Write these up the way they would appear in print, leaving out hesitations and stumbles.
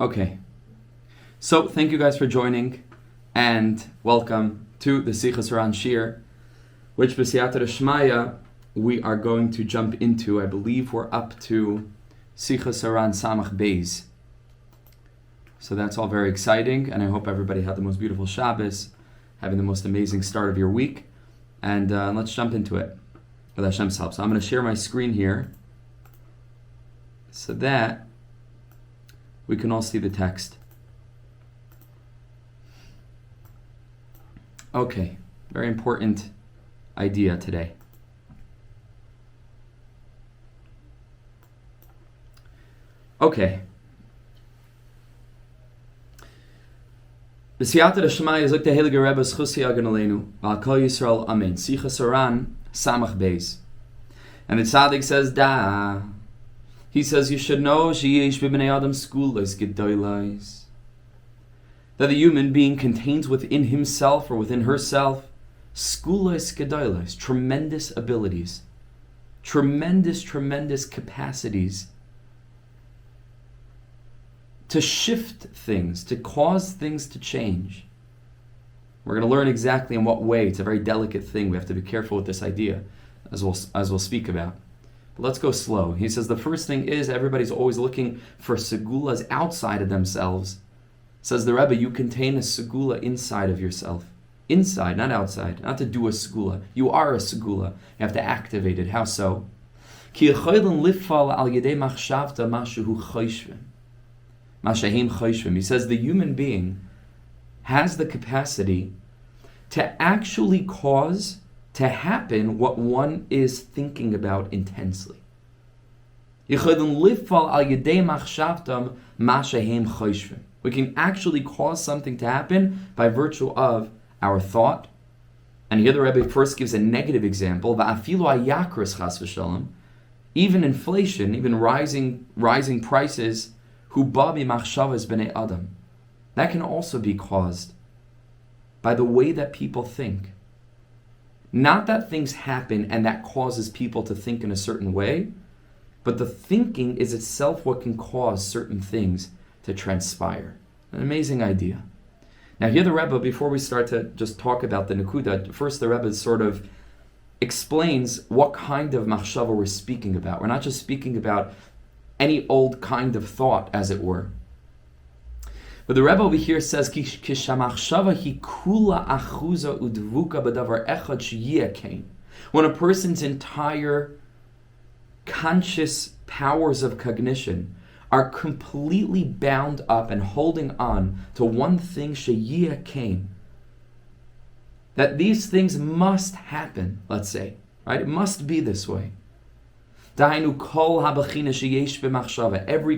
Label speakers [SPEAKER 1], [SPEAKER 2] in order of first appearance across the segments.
[SPEAKER 1] Okay, so thank you guys for joining, and welcome to the Sichos HaRan shiur, which b'siyata d'shmaya we are going to jump into. I believe we're up to Sichos HaRan Samach Beis. So that's all very exciting, and I hope everybody had the most beautiful Shabbos, having the most amazing start of your week, and let's jump into it with Hashem's help. So I'm going to share my screen here so that we can all see the text. Okay, very important idea today. Okay. B'siyata d'shmaya zok the Heilige Rebbe Sichos HaRan Aleinu v'al Kol Yisrael Amen. Sichos HaRan Samach Beis. And the tzaddik says, Da. He says, you should know sheyesh b'bnei adam skulos gedolos, that the human being contains within himself or within herself skulos gedolos, tremendous abilities, tremendous capacities to shift things, to cause things to change. We're going to learn exactly in what way. It's a very delicate thing. We have to be careful with this idea, as we'll speak about. But let's go slow. He says the first thing is everybody's always looking for segulas outside of themselves. Says the Rebbe, you contain a segula inside of yourself. Inside, not outside. Not to do a segula. You are a segula. You have to activate it. How so? He says the human being has the capacity to actually cause to happen what one is thinking about intensely. We can actually cause something to happen by virtue of our thought. And here the Rebbe first gives a negative example. Even inflation, even rising prices, that can also be caused by the way that people think. Not that things happen and that causes people to think in a certain way, but the thinking is itself what can cause certain things to transpire. An amazing idea. Now here the Rebbe, before we start to just talk about the Nekuda, first the Rebbe sort of explains what kind of machshava we're speaking about. We're not just speaking about any old kind of thought, as it were. But the Rebbe over here says, when a person's entire conscious powers of cognition are completely bound up and holding on to one thing, that these things must happen, let's say, right? It must be this way. Every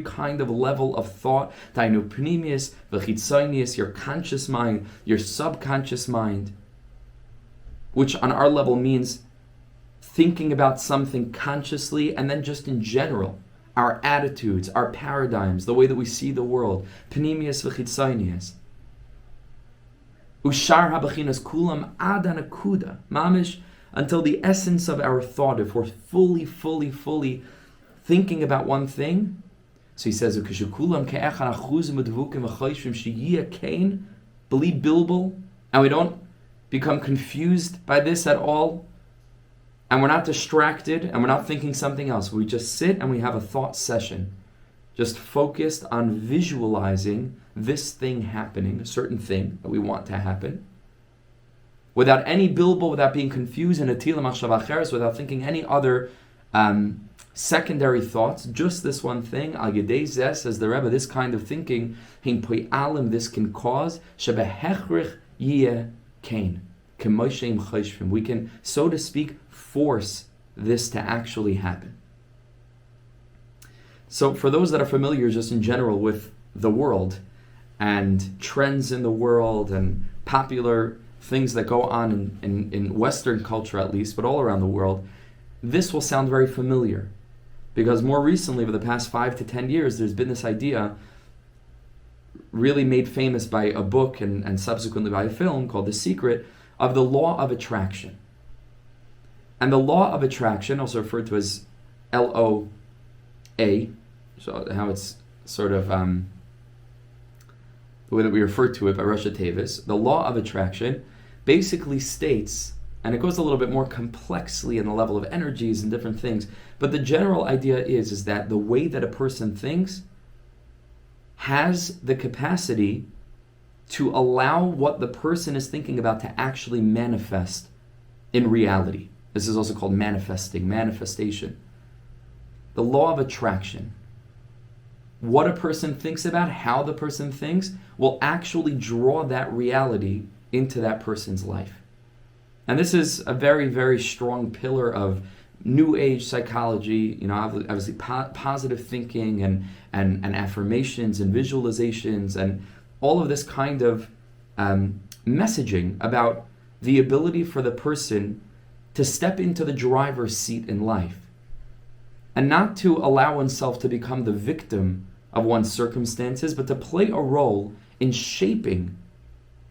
[SPEAKER 1] kind of level of thought, your conscious mind, your subconscious mind, which on our level means thinking about something consciously, and then just in general, our attitudes, our paradigms, the way that we see the world, pnimius v'chitzonius. Ushar habachinas kulam adanakuda, mamish, until the essence of our thought, if we're fully thinking about one thing. So he says, believe bilbul, and we don't become confused by this at all, and we're not distracted, and we're not thinking something else. We just sit and we have a thought session, just focused on visualizing this thing happening, a certain thing that we want to happen, without any bilbo, without being confused in atila machshava acheres, without thinking any other secondary thoughts, just this one thing. Al yedei zeh, says the Rebbe, this kind of thinking, hin po'alim, this can cause shebehechrich yeh kain, k'mosheim chayshvim. We can, so to speak, force this to actually happen. So for those that are familiar just in general with the world and trends in the world and popular things that go on in Western culture at least, but all around the world, this will sound very familiar. Because more recently, over the past 5 to 10 years, there's been this idea really made famous by a book and subsequently by a film called The Secret, of the law of attraction. And the law of attraction, also referred to as LOA, so how it's sort of the way that we refer to it by Rosh Tevis, the law of attraction basically states, and it goes a little bit more complexly in the level of energies and different things, but the general idea is that the way that a person thinks has the capacity to allow what the person is thinking about to actually manifest in reality. This is also called manifestation. The law of attraction. What a person thinks about, how the person thinks, will actually draw that reality into that person's life. And this is a very, very strong pillar of New Age psychology, obviously positive thinking and affirmations and visualizations and all of this kind of messaging about the ability for the person to step into the driver's seat in life and not to allow oneself to become the victim of one's circumstances, but to play a role in shaping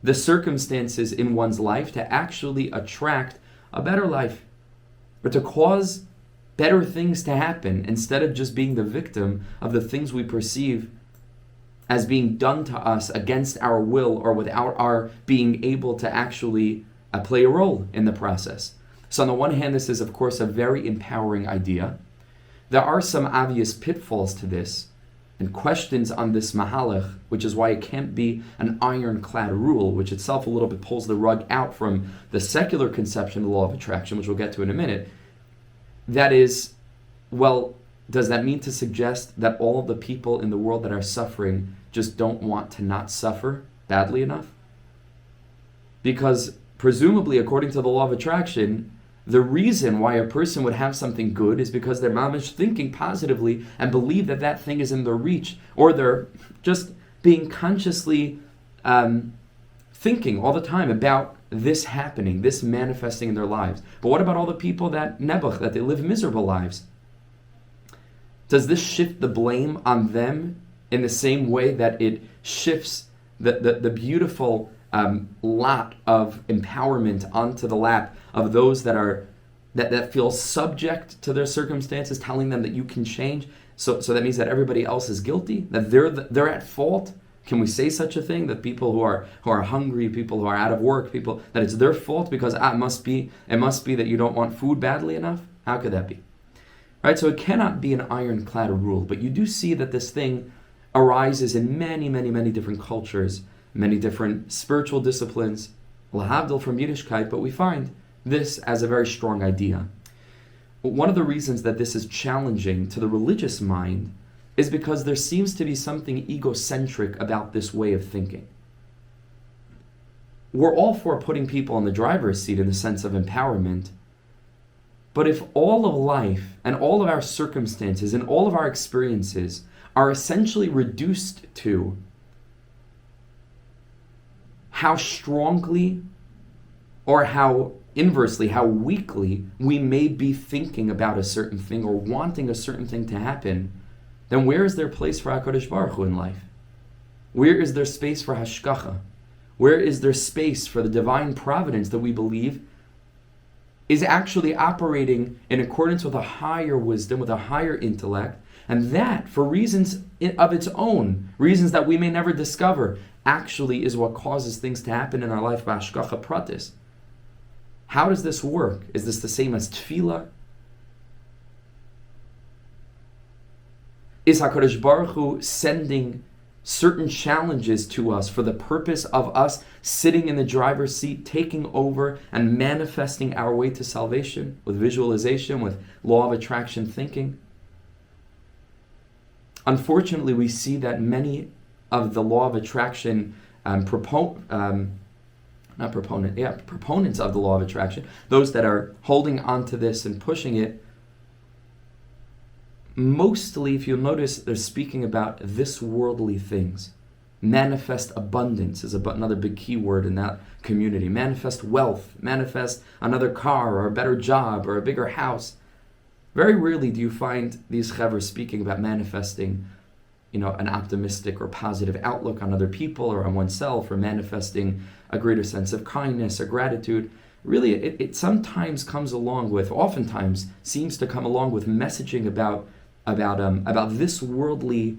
[SPEAKER 1] the circumstances in one's life to actually attract a better life, or to cause better things to happen instead of just being the victim of the things we perceive as being done to us against our will or without our being able to actually play a role in the process. So on the one hand, this is of course a very empowering idea. There are some obvious pitfalls to this and questions on this mahalach, which is why it can't be an ironclad rule, which itself a little bit pulls the rug out from the secular conception of the law of attraction, which we'll get to in a minute. That is, well, does that mean to suggest that all of the people in the world that are suffering just don't want to not suffer badly enough? Because presumably, according to the law of attraction, the reason why a person would have something good is because they're mamish thinking positively and believe that that thing is in their reach, or they're just being consciously thinking all the time about this happening, this manifesting in their lives. But what about all the people that they live miserable lives? Does this shift the blame on them in the same way that it shifts the beautiful lot of empowerment onto the lap of those that feel subject to their circumstances, telling them that you can change? So that means that everybody else is guilty, that they're at fault. Can we say such a thing, that people who are hungry, people who are out of work, people, that it's their fault because it must be that you don't want food badly enough? How could that be? Right? So it cannot be an ironclad rule, but you do see that this thing arises in many, many, many different cultures, many different spiritual disciplines, lahavdil from Yiddishkeit, but we find this as a very strong idea. One of the reasons that this is challenging to the religious mind is because there seems to be something egocentric about this way of thinking. We're all for putting people in the driver's seat in the sense of empowerment, but if all of life and all of our circumstances and all of our experiences are essentially reduced to how strongly or how inversely, how weakly we may be thinking about a certain thing or wanting a certain thing to happen, then where is there place for HaKadosh Baruch Hu in life? Where is there space for hashgacha? Where is there space for the divine providence that we believe is actually operating in accordance with a higher wisdom, with a higher intellect, and that, for reasons of its own, reasons that we may never discover, actually is what causes things to happen in our life by hashgacha pratis? How does this work? Is this the same as tefillah? Is HaKadosh Baruch Hu sending certain challenges to us for the purpose of us sitting in the driver's seat, taking over and manifesting our way to salvation with visualization, with law of attraction thinking? Unfortunately, we see that many of the law of attraction proponents of the law of attraction, those that are holding on to this and pushing it, mostly, if you'll notice, they're speaking about this worldly things. Manifest abundance is another big key word in that community. Manifest wealth, manifest another car or a better job or a bigger house. Very rarely do you find these chaver speaking about manifesting, an optimistic or positive outlook on other people or on oneself, or manifesting a greater sense of kindness or gratitude. Really, it sometimes comes along with, oftentimes seems to come along with messaging about this worldly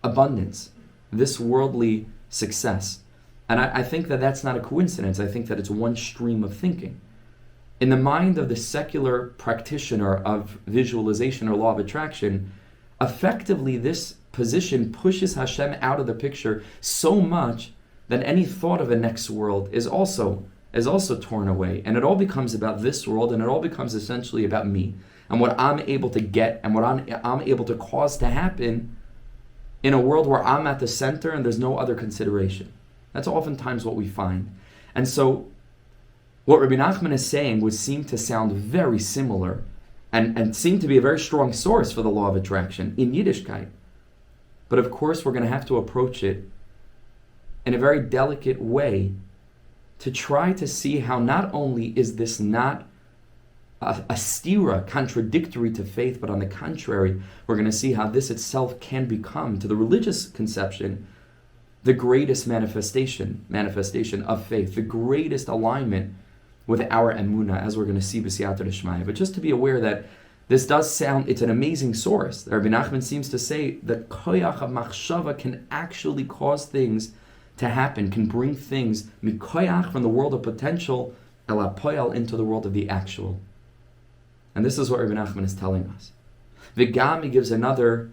[SPEAKER 1] abundance, this worldly success. And I think that that's not a coincidence. I think that it's one stream of thinking. In the mind of the secular practitioner of visualization or law of attraction, effectively this position pushes Hashem out of the picture so much that any thought of a next world is also torn away. And it all becomes about this world, and it all becomes essentially about me and what I'm able to get and what I'm able to cause to happen in a world where I'm at the center and there's no other consideration. That's oftentimes what we find. And so what Rebbe Nachman is saying would seem to sound very similar and seem to be a very strong source for the law of attraction in Yiddishkeit. But of course, we're going to have to approach it in a very delicate way to try to see how not only is this not a stira, contradictory to faith, but on the contrary, we're going to see how this itself can become, to the religious conception, the greatest manifestation of faith, the greatest alignment with our emunah, as we're going to see b'siyata d'shmaya. But just to be aware that this does sound, it's an amazing source. Rebbe Nachman seems to say that koyach of machshava can actually cause things to happen, can bring things mikoyach from the world of potential el apoyal into the world of the actual. And this is what Rebbe Nachman is telling us. V'gam, he gives another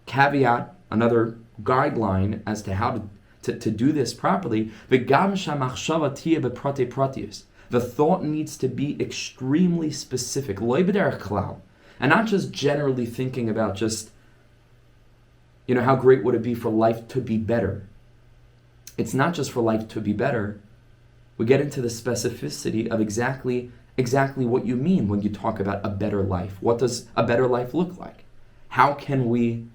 [SPEAKER 1] caveat, another guideline as to how to do this properly. V'gam shamachshava tiyeh beprate pratius. The thought needs to be extremely specific, loy b'derech klal, and not just generally thinking about just, how great would it be for life to be better. It's not just for life to be better. We get into the specificity of exactly what you mean when you talk about a better life. What does a better life look like? How can we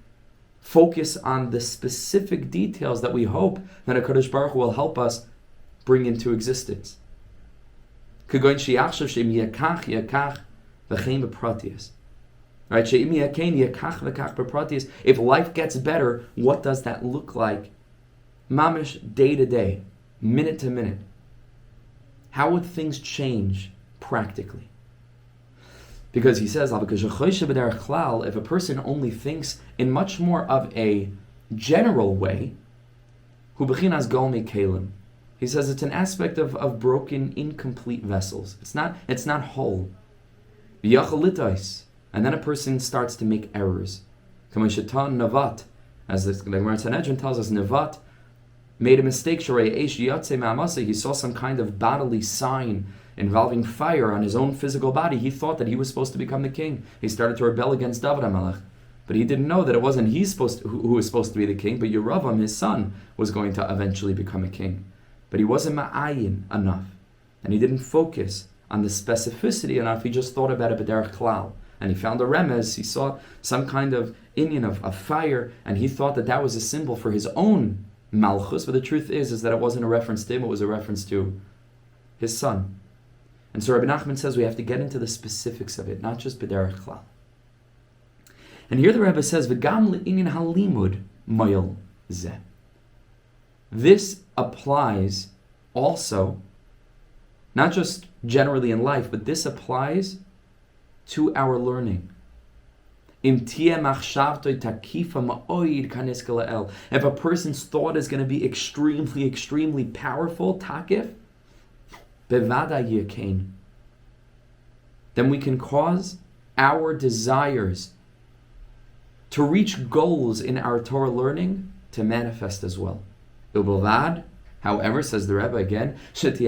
[SPEAKER 1] focus on the specific details that we hope that HaKadosh Baruch Hu will help us bring into existence? Right? If life gets better, what does that look like? Mamish, day to day, minute to minute. How would things change practically? Because he says, if a person only thinks in much more of a general way, he says it's an aspect of broken, incomplete vessels. It's not whole. And then a person starts to make errors. As the Gemara Sanhedrin tells us, Nevat made a mistake. He saw some kind of bodily sign involving fire on his own physical body. He thought that he was supposed to become the king. He started to rebel against David HaMelech. But he didn't know that it wasn't who was supposed to be the king, but Yeravam, his son, was going to eventually become a king. But he wasn't ma'ayin enough. And he didn't focus on the specificity enough. He just thought about it b'derech klal. And he found a remez. He saw some kind of inyan of fire, and he thought that was a symbol for his own malchus. But the truth is that it wasn't a reference to him, it was a reference to his son. And so Rebbe Nachman says we have to get into the specifics of it, not just b'derech klal. And here the Rebbe says, V'gam le'inyan halimud moyel zeh. This applies also, not just generally in life, but this applies to our learning. If a person's thought is going to be extremely, extremely powerful, takif, then we can cause our desires to reach goals in our Torah learning to manifest as well. However, says the Rebbe again, it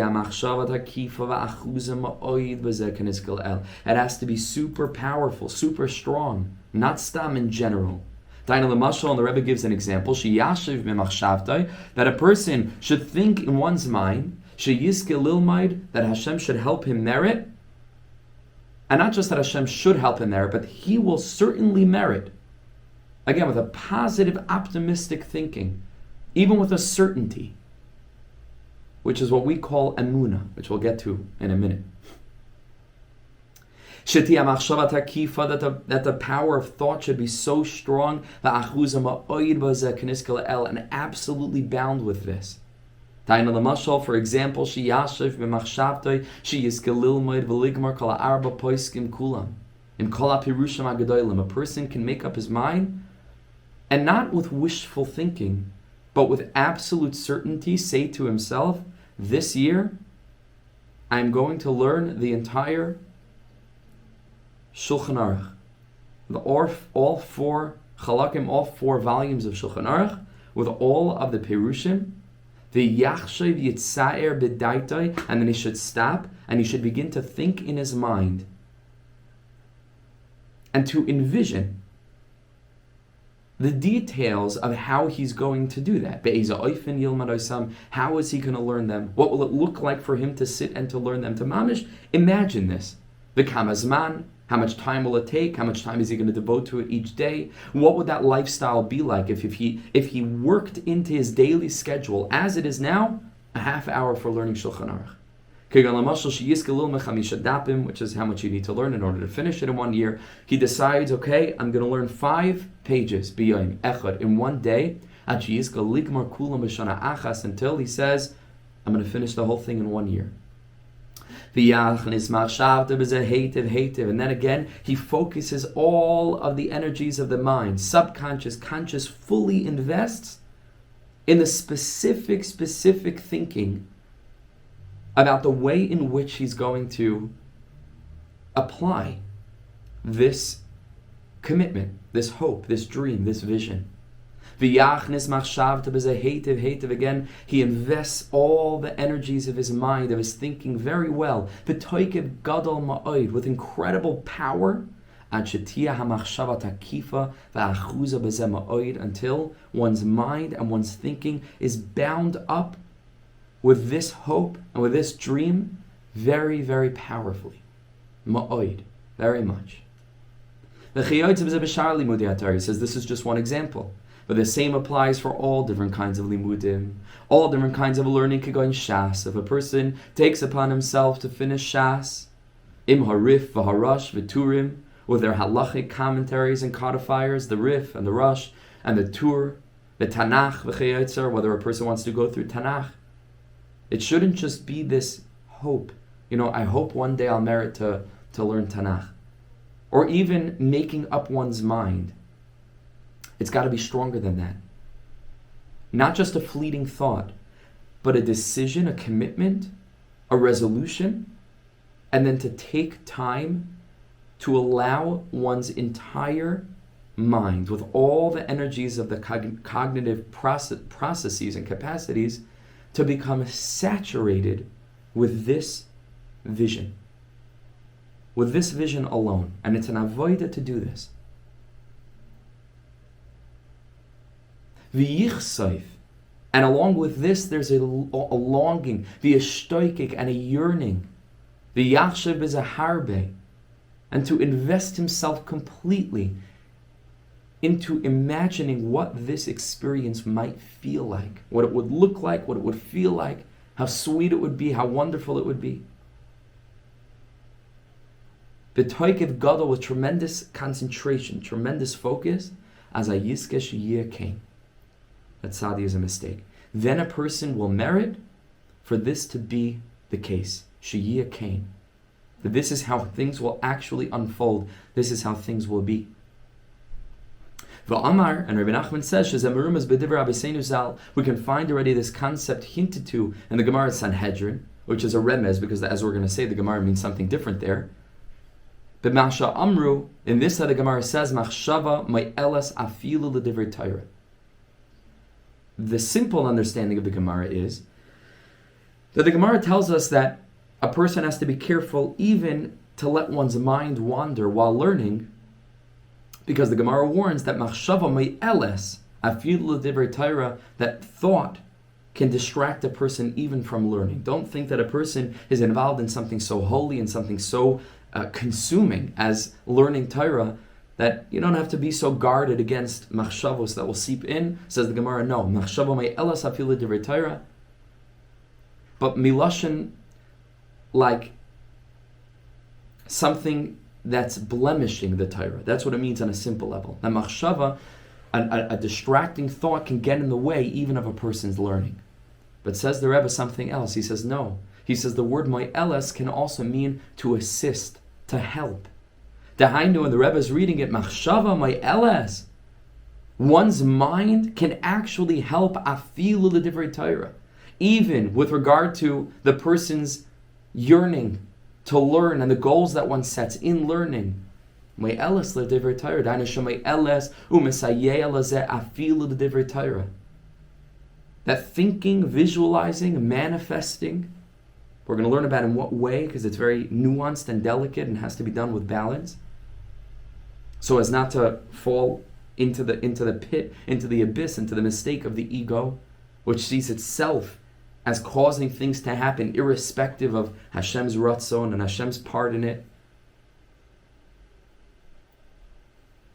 [SPEAKER 1] has to be super powerful, super strong, not stam in general. And the Rebbe gives an example, that a person should think in one's mind that Hashem should help him merit, and not just that Hashem should help him merit, but he will certainly merit. Again, with a positive, optimistic thinking, even with a certainty, which is what we call emunah, which we'll get to in a minute. That the power of thought should be so strong, and absolutely bound with this. For example, a person can make up his mind, and not with wishful thinking, but with absolute certainty say to himself, this year, I'm going to learn the entire Shulchan Aruch. All four Chalakim, all 4 volumes of Shulchan Aruch, with all of the Perushim, the Yachshav Yitzaer B'daitai, and then he should stop, and he should begin to think in his mind, and to envision the details of how he's going to do that. How is he going to learn them? What will it look like for him to sit and to learn them? To mamish, imagine this. The kamazman, how much time will it take? How much time is he going to devote to it each day? What would that lifestyle be like if he worked into his daily schedule, as it is now, a half hour for learning Shulchan Aruch? Which is how much you need to learn in order to finish it in 1 year. He decides, okay, I'm going to learn 5 pages in 1 day, until he says, I'm going to finish the whole thing in 1 year. And then again, he focuses all of the energies of the mind, subconscious, conscious, fully invests in the specific thinking about the way in which he's going to apply this commitment, this hope, this dream, this vision. Again, he invests all the energies of his mind, of his thinking very well, with incredible power, until one's mind and one's thinking is bound up with this hope and with this dream very, very powerfully. Ma'oid, very much. The He says this is just one example, but the same applies for all different kinds of limudim, all different kinds of learning. Kagoin Shas, if a person takes upon himself to finish Shas, im harif v'harash v'turim, with their halachic commentaries and codifiers, the Rif and the Rush and the Tur, the Tanakh v'chayotzer, whether a person wants to go through Tanakh, it shouldn't just be this hope. I hope one day I'll merit to learn Tanakh. Or even making up one's mind. It's got to be stronger than that. Not just a fleeting thought, but a decision, a commitment, a resolution, and then to take time to allow one's entire mind, with all the energies of the cognitive processes and capacities, to become saturated with this vision. With this vision alone. And it's an avodah to do this. V'yichsaif. And along with this, there's a longing, v'yashtoikik, and a yearning. V'yachshav b'zaharbe. And to invest himself completely into imagining what this experience might feel like, what it would look like, what it would feel like, how sweet it would be, how wonderful it would be. B'toikev gadol, with tremendous concentration, tremendous focus, as a yiske shiur came. That sadi is a mistake. Then a person will merit for this to be the case. Shiur came. That this is how things will actually unfold. This is how things will be. V'amar, and Rebbe Nachman says, we can find already this concept hinted to in the Gemara Sanhedrin, which is a remez, because as we're going to say, the Gemara means something different there. But Masha Amru, in this how the Gemara says, Machshava ma'elas afilu l'divrei Torah. The simple understanding of the Gemara is that the Gemara tells us that a person has to be careful even to let one's mind wander while learning, because the Gemara warns that machshava me'eles afilu l'divrei Torah, that thought can distract a person even from learning. Don't think that a person is involved in something so holy and something so consuming as learning Torah that you don't have to be so guarded against machshavos that will seep in. Says the Gemara, no, machshava me'eles afilu l'divrei Torah, but milashon, like something that's blemishing the Torah. That's what it means on a simple level. Now, machshava, a distracting thought, can get in the way even of a person's learning. But says the Rebbe something else. He says no. He says the word mo'eles can also mean to assist, to help. Dahainu, when the Rebbe is reading it, machshava mo'eles, One's mind can actually help afilu l'divrei Torah, even with regard to the person's yearning to learn and the goals that one sets in learning. That thinking, visualizing, manifesting, we're going to learn about in what way, because it's very nuanced and delicate and has to be done with balance, so as not to fall into the pit, into the abyss, into the mistake of the ego, which sees itself as causing things to happen irrespective of Hashem's ratzon and Hashem's part in it.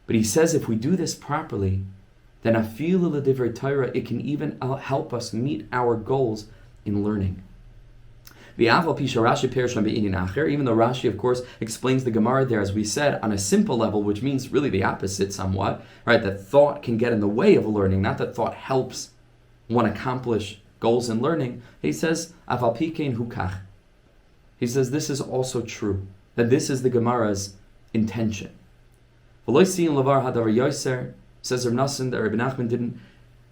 [SPEAKER 1] But he says if we do this properly, then afilu l'divrei Torah, it can even help us meet our goals in learning. Even though Rashi, of course, explains the Gemara there, as we said, on a simple level, which means really the opposite somewhat, right? That thought can get in the way of learning, not that thought helps one accomplish goals in learning. He says, Aval pikein hukach. He says this is also true, that this is the Gemara's intention. Says Rebbe Nachman, that Rebbe Nachman didn't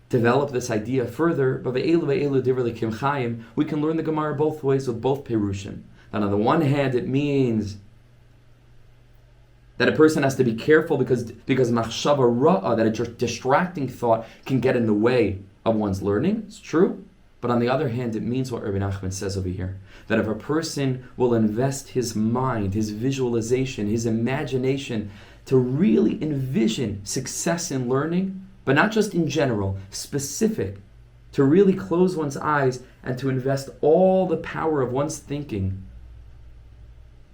[SPEAKER 1] develop this idea further, but we can learn the Gemara both ways with both perushim. And on the one hand, it means that a person has to be careful because machshava ra'ah, that a distracting thought can get in the way of one's learning. It's true. But on the other hand, it means what Rebbe Nachman says over here, that if a person will invest his mind, his visualization, his imagination to really envision success in learning, but not just in general, specific, to really close one's eyes and to invest all the power of one's thinking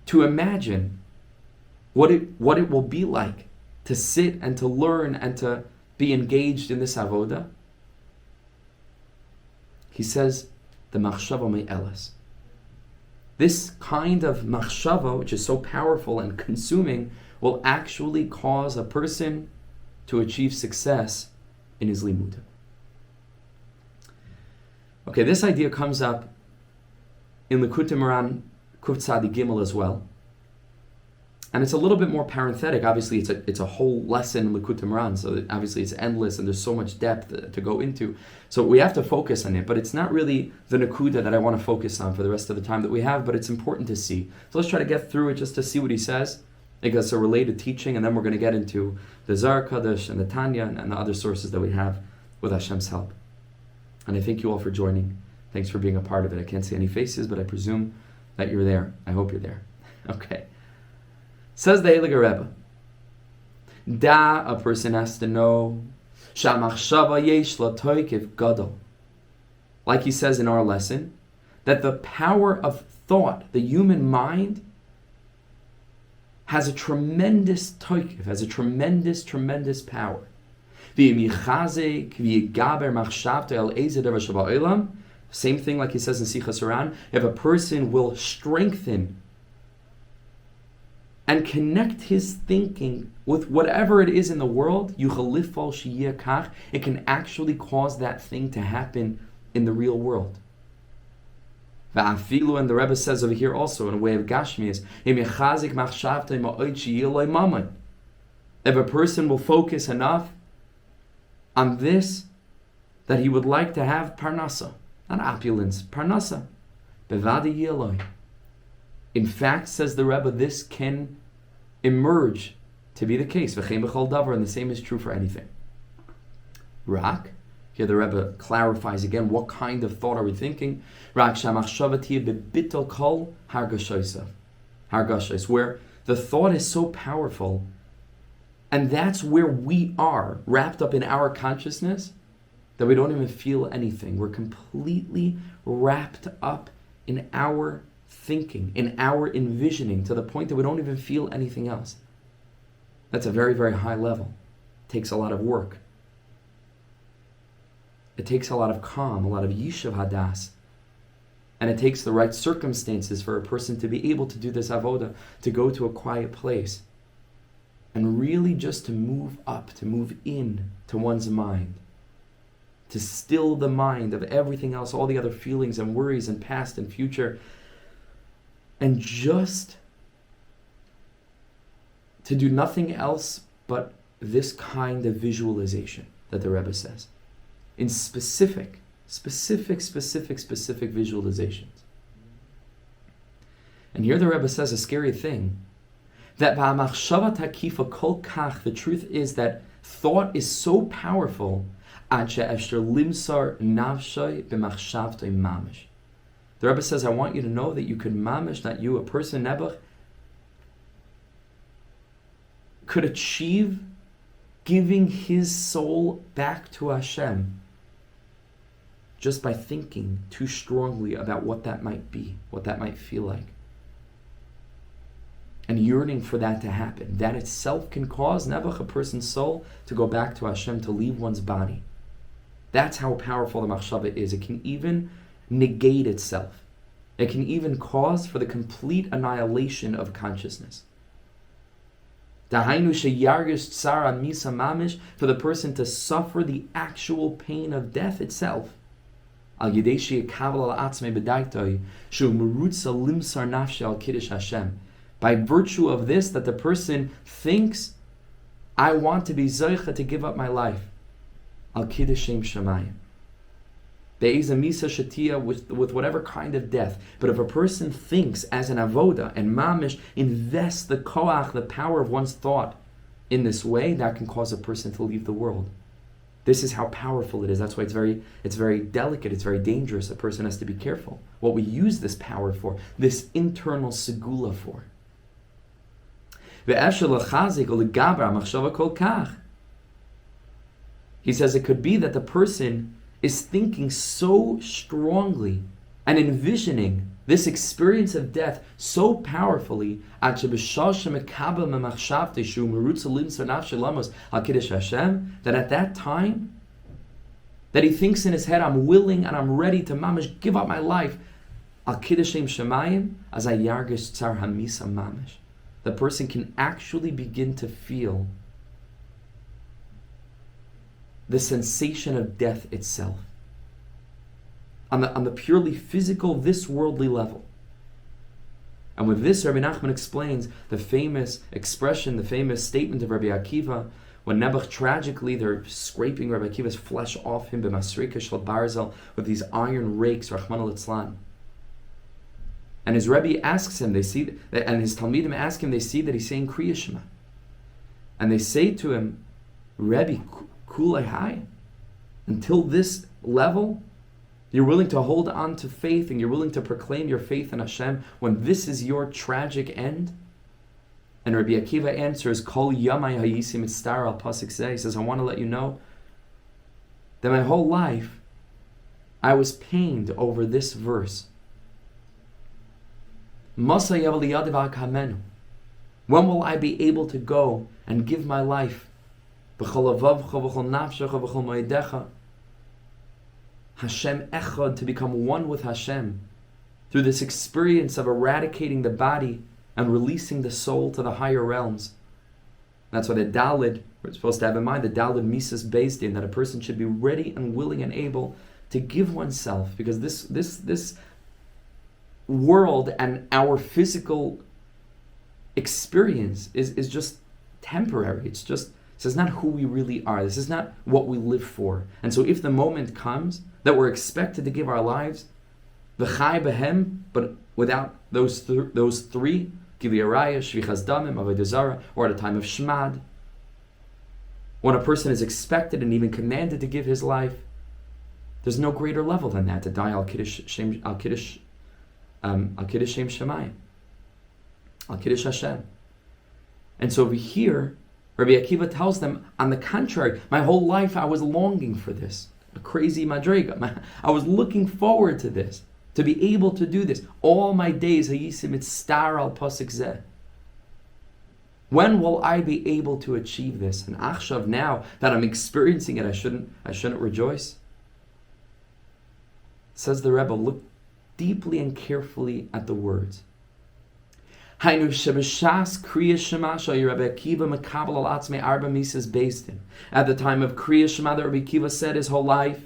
[SPEAKER 1] to imagine what it will be like to sit and to learn and to be engaged in this avoda. He says, the machshava me'eles. This kind of machshava, which is so powerful and consuming, will actually cause a person to achieve success in his limud. Okay, this idea comes up in Sichos HaRan Kuf Tzadi Gimel as well. And it's a little bit more parenthetic. Obviously, it's a whole lesson in Sichos HaRan, so obviously it's endless and there's so much depth to go into. So we have to focus on it, but it's not really the Nakuda that I want to focus on for the rest of the time that we have, but it's important to see. So let's try to get through it just to see what he says, because it's a related teaching, and then we're going to get into the Zohar Kadosh and the Tanya and the other sources that we have with Hashem's help. And I thank you all for joining. Thanks for being a part of it. I can't see any faces, but I presume that you're there. I hope you're there. Okay. Says the Heilige Rebbe, a person has to know, Shamachshava yesh la toikev gadol. Like he says in our lesson, that the power of thought, the human mind, has a tremendous toikev, has a tremendous power. Same thing like he says in Sichos HaRan, if a person will strengthen and connect his thinking with whatever it is in the world, it can actually cause that thing to happen in the real world. And the Rebbe says over here also in a way of Gashmias, if a person will focus enough on this, that he would like to have parnasa, not opulence, parnasa, bevadi yeloi. In fact, says the Rebbe, this can emerge to be the case. V'chein b'chol davar, and the same is true for anything. Rak, here the Rebbe clarifies again, what kind of thought are we thinking? Rak shamachshavati bebitol kol hargashos, where the thought is so powerful, and that's where we are, wrapped up in our consciousness, that we don't even feel anything. We're completely wrapped up in our thinking, in our envisioning, to the point that we don't even feel anything else. That's a very, very high level. It takes a lot of work. It takes a lot of calm, a lot of yishuv hadas. And it takes the right circumstances for a person to be able to do this avoda, to go to a quiet place, and really just to move up, to move in to one's mind, to still the mind of everything else, all the other feelings and worries and past and future, and just to do nothing else but this kind of visualization that the Rebbe says, in specific visualizations. And here the Rebbe says a scary thing, that the truth is that thought is so powerful, the Rebbe says, I want you to know that you could mamish, that you, a person, Nebuch, could achieve giving his soul back to Hashem just by thinking too strongly about what that might be, what that might feel like. And yearning for that to happen. That itself can cause Nebuch, a person's soul, to go back to Hashem, to leave one's body. That's how powerful the machshava is. It can even negate itself. It can even cause for the complete annihilation of consciousness. Dahainu sheyargish tsara misa mamish, for the person to suffer the actual pain of death itself. Al yidei sheyakavel al atzmei b'daitoi shu merutza limsar nafshi al kiddush Hashem. By virtue of this, that the person thinks, I want to be zoicha to give up my life. Al kiddush shem shamayim. Be'ez misa shatia, with whatever kind of death. But if a person thinks as an avoda and mamish invests the koach, the power of one's thought in this way, that can cause a person to leave the world. This is how powerful it is. That's why it's very delicate, it's very dangerous. A person has to be careful what we use this power for, this internal segula for. He says it could be that the person is thinking so strongly and envisioning this experience of death so powerfully that at that time that he thinks in his head, I'm willing and I'm ready to mamish give up my life. The person can actually begin to feel the sensation of death itself on the purely physical, this worldly level. And with this, Rebbe Nachman explains the famous expression, the famous statement of Rabbi Akiva, when Nebuch tragically, they're scraping Rabbi Akiva's flesh off him b'masrika shel barzel with these iron rakes, Rachmana litzlan. And his Rebbe asks him, they see, and his Talmidim ask him, they see that he's saying Kriya Shema. And they say to him, Rebbe, kulei hai, until this level, you're willing to hold on to faith and you're willing to proclaim your faith in Hashem when this is your tragic end? And Rabbi Akiva answers, Kol yamai hayisim mitztar al pasuk zeh. He says, I want to let you know that my whole life I was pained over this verse. Masa yav liyadav kamenu. When will I be able to go and give my life? B'chol avavcha, b'chol nafshecha, b'chol moedecha. Hashem echad, to become one with Hashem through this experience of eradicating the body and releasing the soul to the higher realms. That's why the Dalid, we're supposed to have in mind, the Dalid Mises based in, that a person should be ready and willing and able to give oneself, because this world and our physical experience is just temporary. This is not who we really are. This is not what we live for. And so if the moment comes that we're expected to give our lives, v'chai behem, but without those three, gili araya, shvichas damim, avodah zarah, or at a time of shmad, when a person is expected and even commanded to give his life, there's no greater level than that, to die al kiddush shem shemayim, al kiddush Hashem. And so over here, Rabbi Akiva tells them, on the contrary, my whole life I was longing for this. A crazy madrega. I was looking forward to this, to be able to do this. All my days, hayisim mitztar al pasuk zeh. When will I be able to achieve this? And achshav, now that I'm experiencing it, I shouldn't rejoice. Says the Rebbe, look deeply and carefully at the words. Hainu shebeshas kriya shema shal Rebbe Akiva mekabel al atzmei arba misas based in. At the time of kriya shema that Rebbe Akiva said his whole life,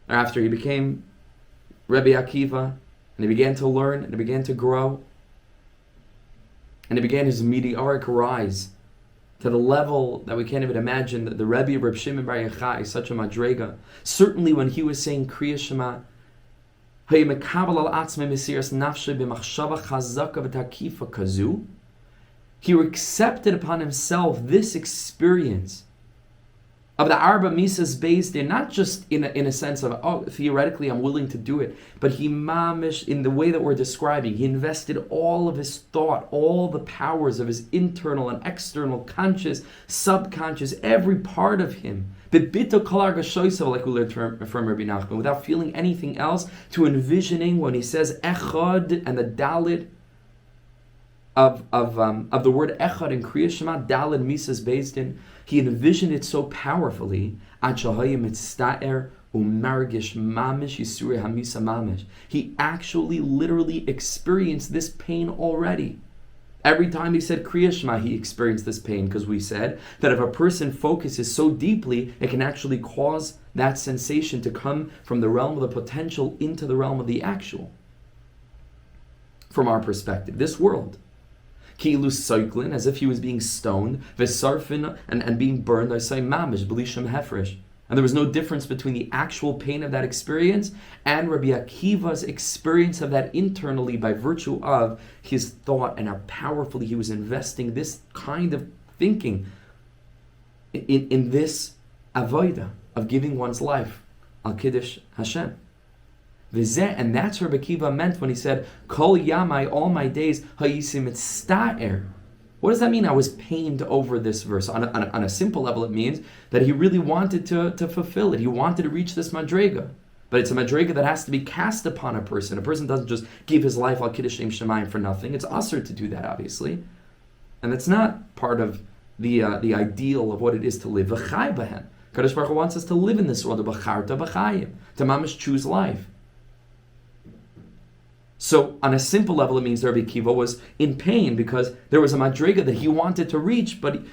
[SPEAKER 1] after he became Rebbe Akiva, and he began to learn, and he began to grow, and he began his meteoric rise to the level that we can't even imagine, that the Rebbe of Reb Shimon Bar Yochai is such a madrega. Certainly when he was saying Kriya Shema, he accepted upon himself this experience of the Arba Misas based in, not just in a sense of, oh, theoretically I'm willing to do it, but he mamish, in the way that we're describing, he invested all of his thought, all the powers of his internal and external, conscious, subconscious, every part of him, like we learned from Rebbe Nachman, without feeling anything else, to envisioning when he says Echad and the Dalid of the word Echad in Kriya Shema, Dalid Misas based in, he envisioned it so powerfully. He actually literally experienced this pain already. Every time he said Kriya Shema, he experienced this pain, because we said that if a person focuses so deeply, it can actually cause that sensation to come from the realm of the potential into the realm of the actual. From our perspective, this world. Kilu cycling, as if he was being stoned, vesarfin, and being burned, I say mamish, belishim hefresh. And there was no difference between the actual pain of that experience and Rabbi Akiva's experience of that internally by virtue of his thought and how powerfully he was investing this kind of thinking in this avodah of giving one's life al Kiddush Hashem. And that's what Rabbi Akiva meant when he said, Kol yamai, all my days, hayisim mitzta'er. What does that mean? I was pained over this verse. On a simple level, it means that he really wanted to fulfill it. He wanted to reach this madrega. But it's a madrega that has to be cast upon a person. A person doesn't just give his life al Kiddush Shemayim for nothing. It's usher to do that, obviously. And that's not part of the ideal of what it is to live. V'chai b'hem. Kadosh Baruch Hu wants us to live in this world. B'charta b'chayim. To mamish choose life. So on a simple level, it means Rabbi Akiva was in pain because there was a madriga that he wanted to reach, but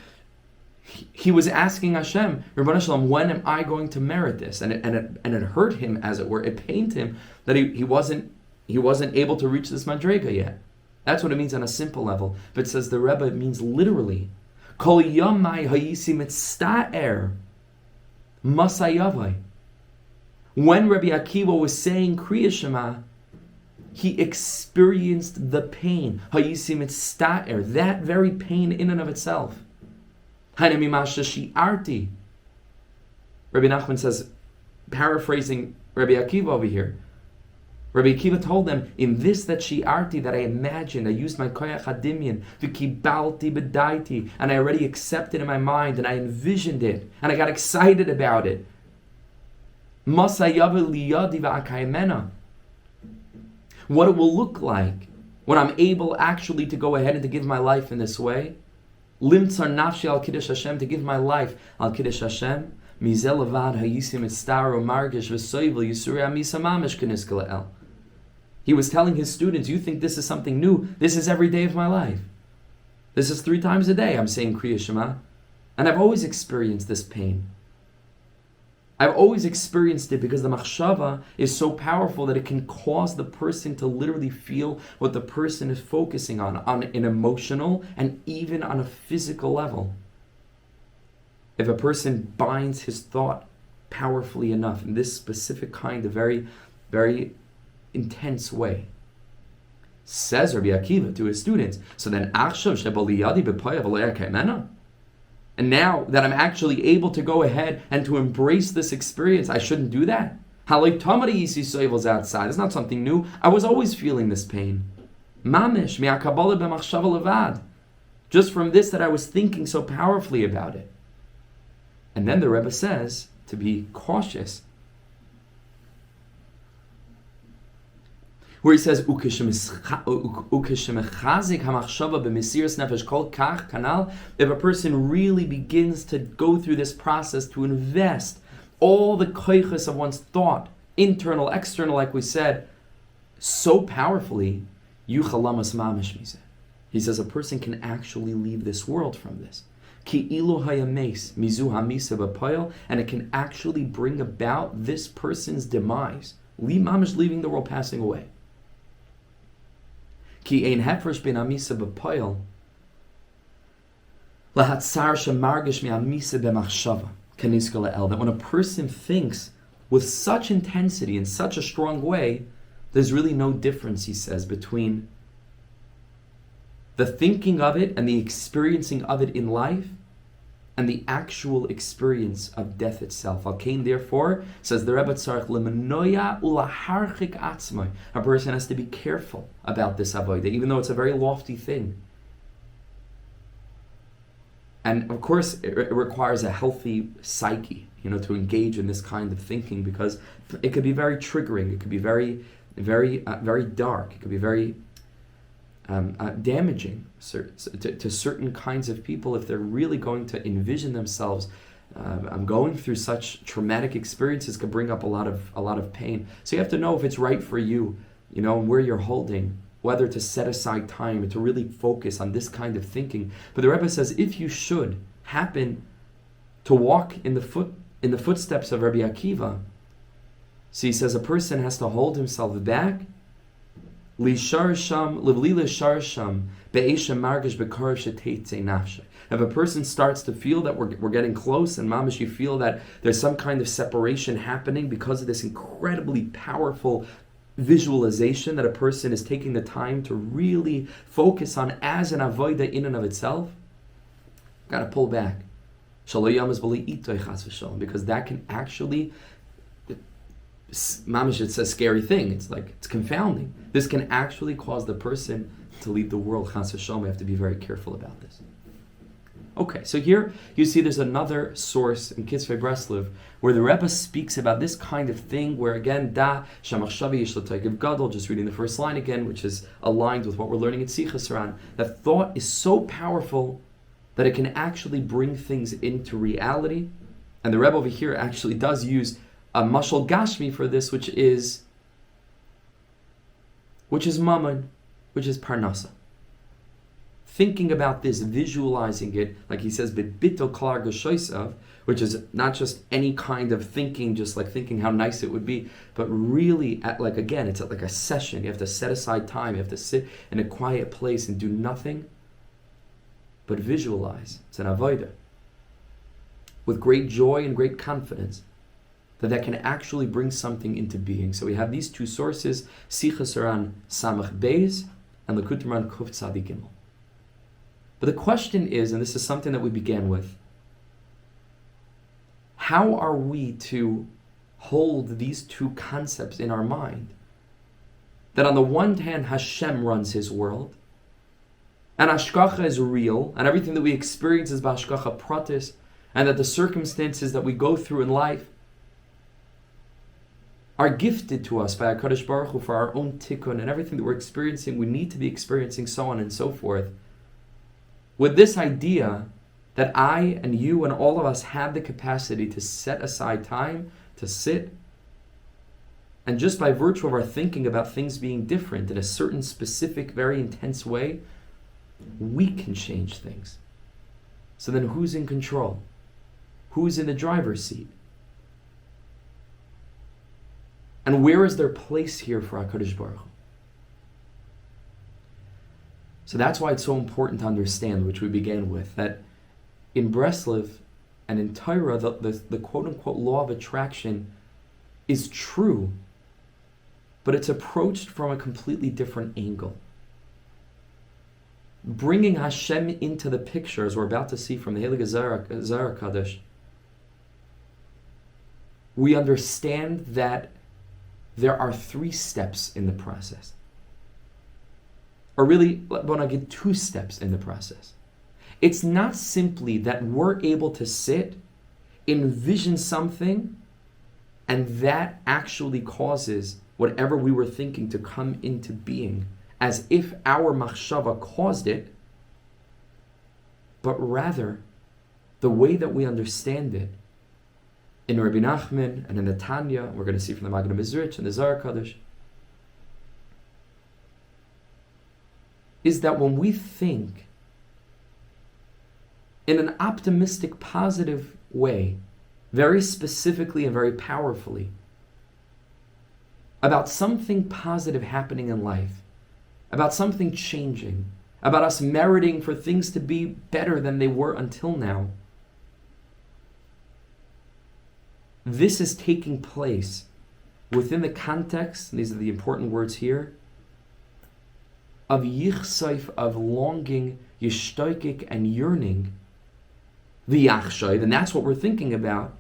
[SPEAKER 1] he was asking Hashem, Ribbon Shalom, when am I going to merit this? And it hurt him, as it were. It pained him that he wasn't able to reach this madriga yet. That's what it means on a simple level. But it says the Rebbe, it means literally, Kol yamai hayisi mitzta'er masayavai. When Rabbi Akiva was saying Kriya Shema, he experienced the pain. Hayisim mitzta'er, that very pain in and of itself. Hanemi masha shi'arti. Rebbe Nachman says, paraphrasing Rabbi Akiva over here, Rabbi Akiva told them, in this that shi'arti, that I imagined, I used my koyach hadimyan, v'kibalti b'daiti, and I already accepted in my mind, and I envisioned it, and I got excited about it. Masayava liyadi v'akaymena. What it will look like when I'm able actually to go ahead and to give my life in this way. Limtzar nafshi al Kiddush Hashem, to give my life al Kiddush Hashem. Mizel avad hayisim estaru margish v'soivel yisuri amisa mamish k'niskal el. He was telling his students, you think this is something new? This is every day of my life. This is 3 times a day I'm saying Kriya Shema. And I've always experienced this pain. I've always experienced it because the machshava is so powerful that it can cause the person to literally feel what the person is focusing on an emotional and even on a physical level. If a person binds his thought powerfully enough in this specific kind of very, very intense way, says Rabbi Akiva to his students, so then and now that I'm actually able to go ahead and to embrace this experience, I shouldn't do that. Outside. It's not something new. I was always feeling this pain. Mamish, mi'akabala b'machshava levad. Just from this that I was thinking so powerfully about it. And then the Rebbe says to be cautious. Where he says, if a person really begins to go through this process to invest all the koiches of one's thought, internal, external, like we said, so powerfully, he says a person can actually leave this world from this. And it can actually bring about this person's demise. Leaving the world, passing away. Ki ein hefresh ben amisa b'poil. That when a person thinks with such intensity in such a strong way, there's really no difference, he says, between the thinking of it and the experiencing of it in life and the actual experience of death itself. Al-Kain, therefore, says the Rebbe, a person has to be careful about this avodah, even though it's a very lofty thing. And of course, it requires a healthy psyche, to engage in this kind of thinking, because it could be very triggering. It could be very, very, very dark. It could be very damaging to certain kinds of people if they're really going to envision themselves going through such traumatic experiences. Could bring up a lot of pain. So you have to know if it's right for you, and where you're holding, whether to set aside time and to really focus on this kind of thinking. But the Rebbe says, if you should happen to walk in the footsteps of Rabbi Akiva, so he says a person has to hold himself back. If a person starts to feel that we're getting close, and mamish, you feel that there's some kind of separation happening because of this incredibly powerful visualization that a person is taking the time to really focus on as an avodah in and of itself, got to pull back. Because that can actually, mamish, it's a scary thing. It's confounding. This can actually cause the person to leave the world. Chas v'shalom. We have to be very careful about this. Okay, so here you see there's another source in Kitzvei Breslev where the Rebbe speaks about this kind of thing, where again, shamachshavi yesh l'toigev gadol, just reading the first line again, which is aligned with what we're learning in Sichos HaRan, that thought is so powerful that it can actually bring things into reality. And the Rebbe over here actually does use a mashal gashmi for this, which is mammon, which is parnasa. Thinking about this, visualizing it, like he says, bito klar geshoisav, which is not just any kind of thinking, just like thinking how nice it would be, but really, it's like a session. You have to set aside time. You have to sit in a quiet place and do nothing but visualize. It's an avodah with great joy and great confidence that can actually bring something into being. So we have these two sources, Sichos HaRan Samach Beis and Likutei Moharan Kuf Tzadik Gimel. But the question is, and this is something that we began with, how are we to hold these two concepts in our mind? That on the one hand, Hashem runs His world, and Hashgacha is real, and everything that we experience is Hashgacha pratis, and that the circumstances that we go through in life are gifted to us by HaKadosh Baruch Hu for our own tikkun, and everything that we're experiencing, we need to be experiencing, so on and so forth. With this idea that I and you and all of us have the capacity to set aside time, to sit, and just by virtue of our thinking about things being different in a certain specific, very intense way, we can change things. So then who's in control? Who's in the driver's seat? And where is their place here for HaKadosh Baruch Hu? So that's why it's so important to understand, which we began with, that in Breslev and in Torah, the quote-unquote law of attraction is true, but it's approached from a completely different angle. Bringing Hashem into the picture, as we're about to see from the Heilige Zohar Kadosh, we understand that there are 3 steps in the process. Or really, I want to get 2 steps in the process. It's not simply that we're able to sit, envision something, and that actually causes whatever we were thinking to come into being, as if our machshava caused it, but rather the way that we understand it in Rebbe Nachman and in the Tanya, we're going to see from the Magen Mizrich and the Zohar Kadosh, is that when we think in an optimistic, positive way, very specifically and very powerfully, about something positive happening in life, about something changing, about us meriting for things to be better than they were until now. This is taking place within the context, and these are the important words here, of yichsaif, of longing, yishtoikik, and yearning, the yachshav, and that's what we're thinking about,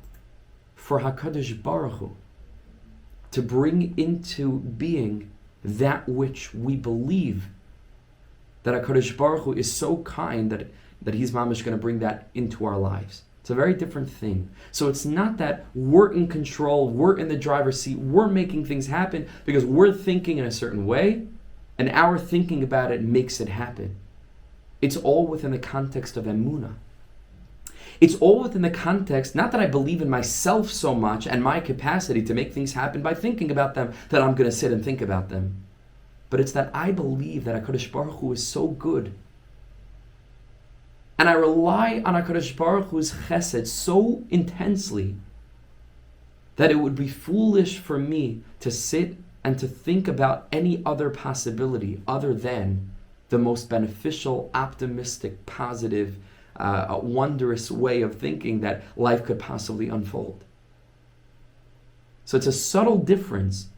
[SPEAKER 1] for HaKadosh Baruch Hu, to bring into being that which we believe that HaKadosh Baruch Hu is so kind that He's mamish going to bring that into our lives. It's a very different thing. So it's not that we're in control, we're in the driver's seat, we're making things happen because we're thinking in a certain way, and our thinking about it makes it happen. It's all within the context of emunah. It's all within the context, not that I believe in myself so much and my capacity to make things happen by thinking about them, that I'm going to sit and think about them. But it's that I believe that HaKadosh Baruch Hu is so good. And I rely on HaKadosh Baruch Hu's chesed so intensely that it would be foolish for me to sit and to think about any other possibility other than the most beneficial, optimistic, positive, wondrous way of thinking that life could possibly unfold. So it's a subtle difference,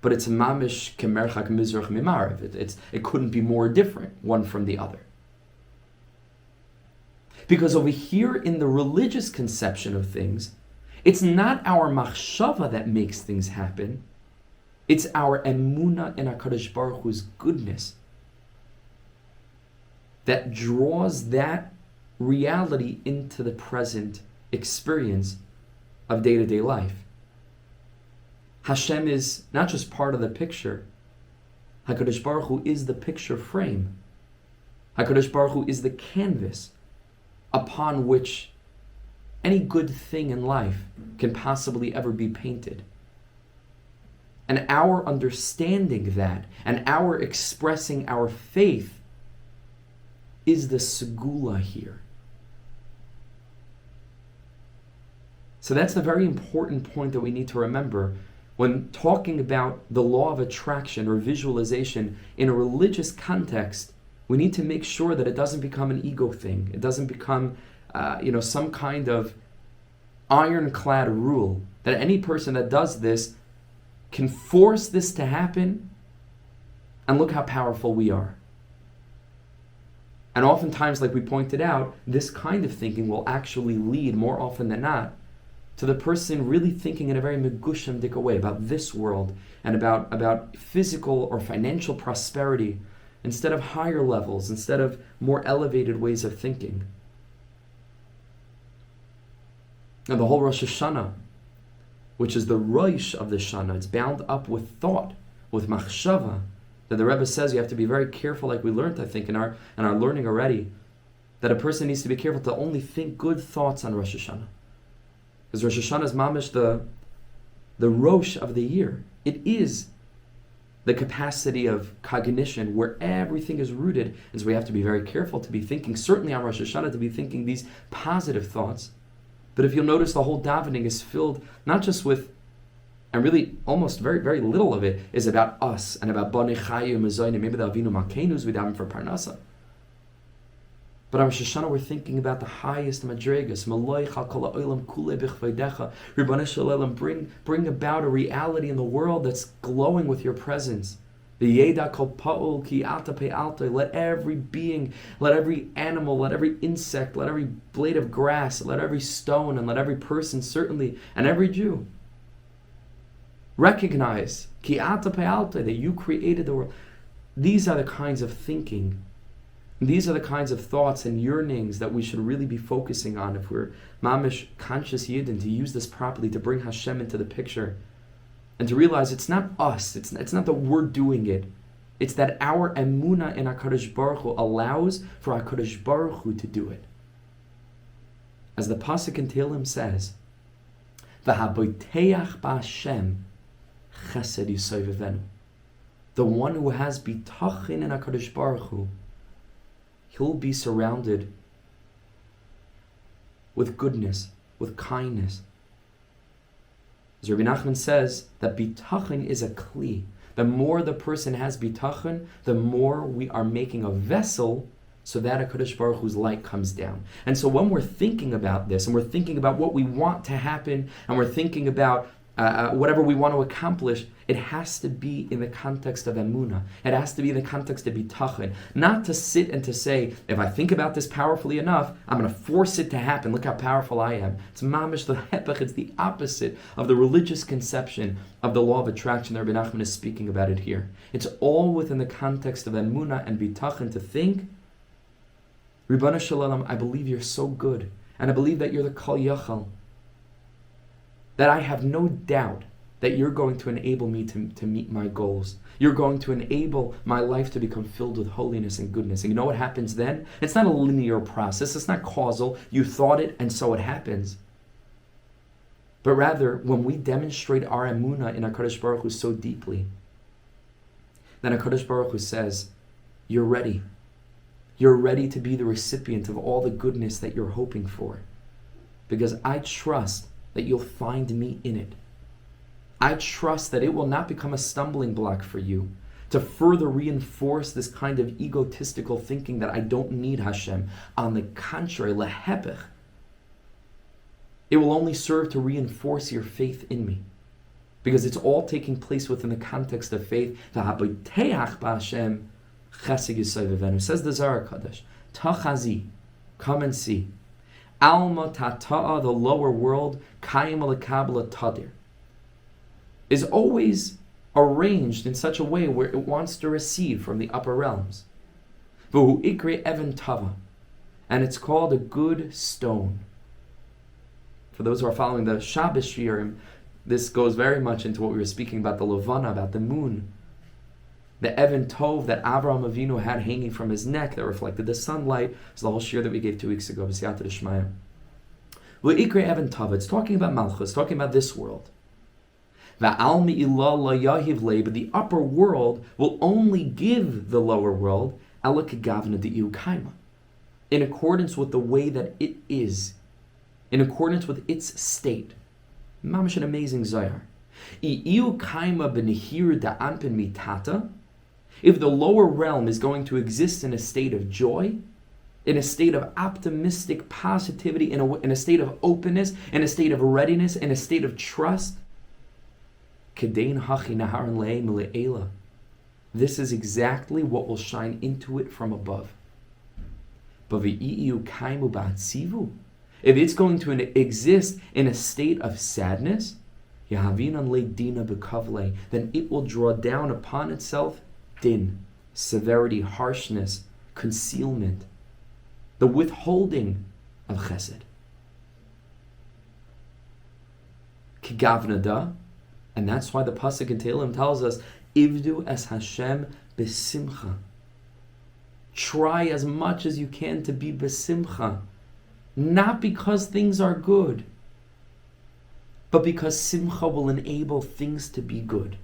[SPEAKER 1] but it's mamish kemerchak mizrach mimarav. It couldn't be more different, one from the other. Because over here in the religious conception of things, it's not our machshava that makes things happen. It's our emunah in HaKadosh Baruch Hu's goodness that draws that reality into the present experience of day-to-day life. Hashem is not just part of the picture. HaKadosh Baruch Hu is the picture frame. HaKadosh Baruch Hu is the canvas upon which any good thing in life can possibly ever be painted. And our understanding that and our expressing our faith is the segula here. So that's the very important point that we need to remember when talking about the law of attraction or visualization in a religious context. We need to make sure that it doesn't become an ego thing. It doesn't become, some kind of ironclad rule that any person that does this can force this to happen, and look how powerful we are. And oftentimes, like we pointed out, this kind of thinking will actually lead, more often than not, to the person really thinking in a very megushamdik way about this world and about physical or financial prosperity, instead of higher levels, instead of more elevated ways of thinking. And the whole Rosh Hashanah, which is the Rosh of the Shana, it's bound up with thought, with machshava, that the Rebbe says you have to be very careful, like we learned, I think, in our learning already, that a person needs to be careful to only think good thoughts on Rosh Hashanah. Because Rosh Hashanah is mamish the Rosh of the year. It is the capacity of cognition where everything is rooted, and so we have to be very careful to be thinking, certainly on Rosh Hashanah, to be thinking these positive thoughts. But if you'll notice, the whole davening is filled not just with, and really almost very, very little of it is about us and about Banei Chayu Mazoyne, maybe the Avinu Malkeinu, we daven for Parnasa. But on Rosh Hashanah, we're thinking about the highest madregas. Maloich kol ha'olam kulei b'chveidecha. Ribono shel olam, bring about a reality in the world that's glowing with your presence. V'yeda kol pa'ol ki ata pe'alto. Let every being, let every animal, let every insect, let every blade of grass, let every stone, and let every person, certainly, and every Jew, recognize ki ata pe'alto, that you created the world. These are the kinds of thinking. These are the kinds of thoughts and yearnings that we should really be focusing on if we're mamish conscious yidden, to use this properly, to bring Hashem into the picture, and to realize it's not us, it's not that we're doing it, it's that our emunah in HaKadosh Baruch Hu allows for HaKadosh Baruch Hu to do it. As the Pasuk in Tehillim says, V'haboteach b'Hashem chesed yisovevenu. The one who has bitachin in HaKadosh Baruch Hu, he'll be surrounded with goodness, with kindness. As Rebbe Nachman says, that bitachin is a kli. The more the person has bitachon, the more we are making a vessel so that HaKadosh Baruch Hu's light comes down. And so when we're thinking about this, and we're thinking about what we want to happen, and we're thinking about whatever we want to accomplish, it has to be in the context of emunah. It has to be in the context of bitachon. Not to sit and to say, if I think about this powerfully enough, I'm going to force it to happen. Look how powerful I am. It's mamish the hepech. It's the opposite of the religious conception of the law of attraction. The Rebbe Nachman is speaking about it here. It's all within the context of emunah and bitachon to think, Ribbana Shalom, I believe you're so good, and I believe that you're the Kol Yachal, that I have no doubt that you're going to enable me to meet my goals. You're going to enable my life to become filled with holiness and goodness. And you know what happens then? It's not a linear process. It's not causal. You thought it, and so it happens. But rather, when we demonstrate our emunah in HaKadosh Baruch Hu so deeply, then HaKadosh Baruch Hu says, you're ready. You're ready to be the recipient of all the goodness that you're hoping for. Because I trust that you'll find me in it. I trust that it will not become a stumbling block for you to further reinforce this kind of egotistical thinking that I don't need Hashem. On the contrary, lehepech, it will only serve to reinforce your faith in me. Because it's all taking place within the context of faith. Chesed Yisayvivenu. Says the Zohar Kadosh, Tachazi, come and see. Alma Tata'a, the lower world, Kayim Alakabla Tadir, is always arranged in such a way where it wants to receive from the upper realms. V'hu Ikre Even Tava, and it's called a good stone. For those who are following the Shabbos shiurim, this goes very much into what we were speaking about, the Levana, about the moon. The Even Tov that Avraham Avinu had hanging from his neck that reflected the sunlight. It's the whole shiur that we gave 2 weeks ago. B'siyata d'shmaya. V'ikre Even Tov. It's talking about Malchus, talking about this world. V'al mi'ilah la yahiv le, but the upper world will only give the lower world ela kegavna de'iu kaima, in accordance with the way that it is, in accordance with its state. Mamish, an amazing Zohar. I'iu kaima b'nehir da'anpin mitata. If the lower realm is going to exist in a state of joy, in a state of optimistic positivity, in a state of openness, in a state of readiness, in a state of trust, this is exactly what will shine into it from above. If it's going to exist in a state of sadness, then it will draw down upon itself din, severity, harshness, concealment, the withholding of chesed. Kigavnada, and that's why the pasuk in Tehillim tells us, Ivdu es Hashem besimcha. Try as much as you can to be besimcha, not because things are good, but because simcha will enable things to be good.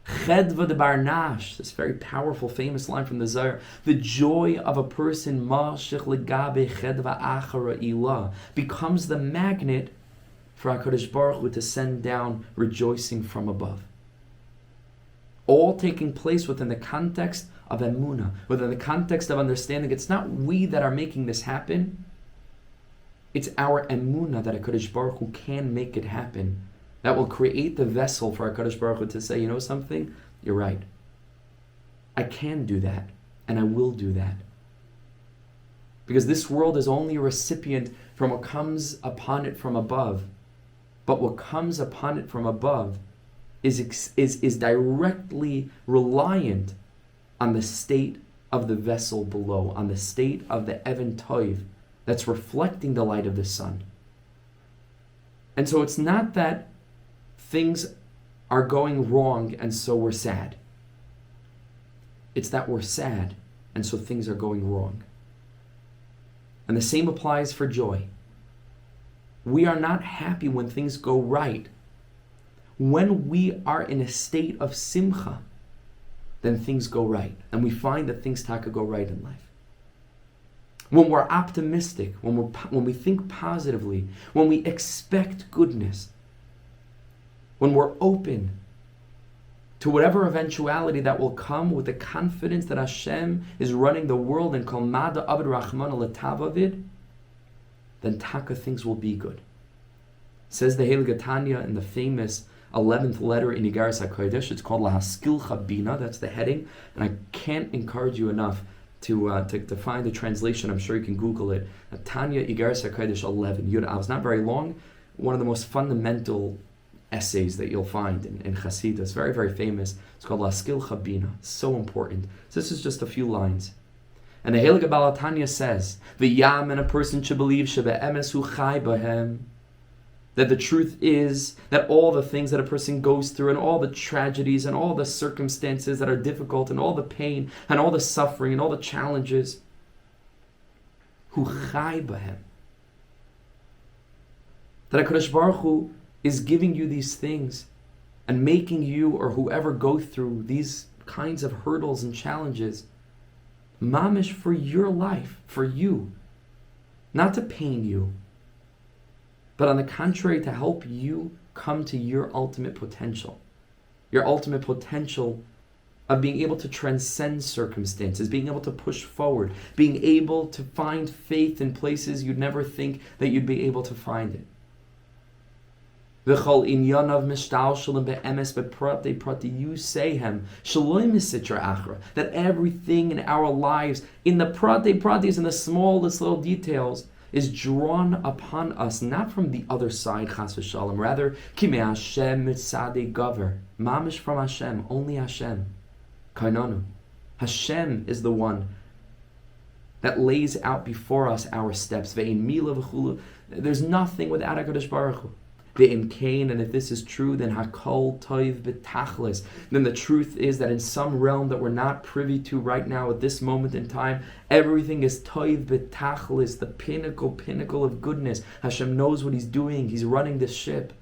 [SPEAKER 1] Chedva de barnash, this very powerful, famous line from the Zohar, the joy of a person, ma'ashich legabe chedva achara ilah, becomes the magnet for HaKadosh Baruch Hu to send down rejoicing from above. All taking place within the context of emunah, within the context of understanding it's not we that are making this happen, it's our emunah that HaKadosh Baruch Hu can make it happen. That will create the vessel for HaKadosh Baruch Hu to say, you know something? You're right. I can do that, and I will do that. Because this world is only a recipient from what comes upon it from above. But what comes upon it from above is directly reliant on the state of the vessel below, on the state of the Even Tov that's reflecting the light of the sun. And so it's not that things are going wrong and so we're sad. It's that we're sad and so things are going wrong. And the same applies for joy. We are not happy when things go right. When we are in a state of simcha, then things go right. And we find that things taka go right in life. When we're optimistic, when we think positively, when we expect goodness, when we're open, to whatever eventuality that will come, with the confidence that Hashem is running the world and kol mada abed rachman letavavid, then taka things will be good. Says the Heilige Tanya in the famous 11th letter in Igaras HaKodesh. It's called Lahaskilcha Bina. That's the heading, and I can't encourage you enough to find the translation. I'm sure you can Google it. Tanya Igaras HaKodesh 11 Yud Av. It's not very long. One of the most fundamental essays that you'll find in Chassidus. Very, very famous. It's called Lahaskilcha Bina. So important. So this is just a few lines. And the Heilige Baal Tanya says, "V'yam, and a person should believe shebe'emes hu chai b'hem." That the truth is that all the things that a person goes through, and all the tragedies and all the circumstances that are difficult, and all the pain and all the suffering and all the challenges, hu chai b'hem. That HaKadosh Baruch Hu is giving you these things and making you or whoever go through these kinds of hurdles and challenges mamish for your life, for you, not to pain you, but on the contrary, to help you come to your ultimate potential of being able to transcend circumstances, being able to push forward, being able to find faith in places you'd never think that you'd be able to find it. V'chol inyanav mishtalshalim be'emes beprate prate yusehem shaloi misitra achra. That everything in our lives, in the prates, in the smallest little details, is drawn upon us, not from the other side, chas v'shalom, rather, ki me Hashem mitzadei gaver, mamish from Hashem, only Hashem, kainanu. Hashem is the one that lays out before us our steps. Ve'in mila v'chulu. There's nothing without HaKadosh Baruch Hu. Ve'im kain, and if this is true, then hakol toiv b'tachlis. Then the truth is that in some realm that we're not privy to right now at this moment in time, everything is toiv b'tachlis, the pinnacle of goodness. Hashem knows what He's doing. He's running the ship.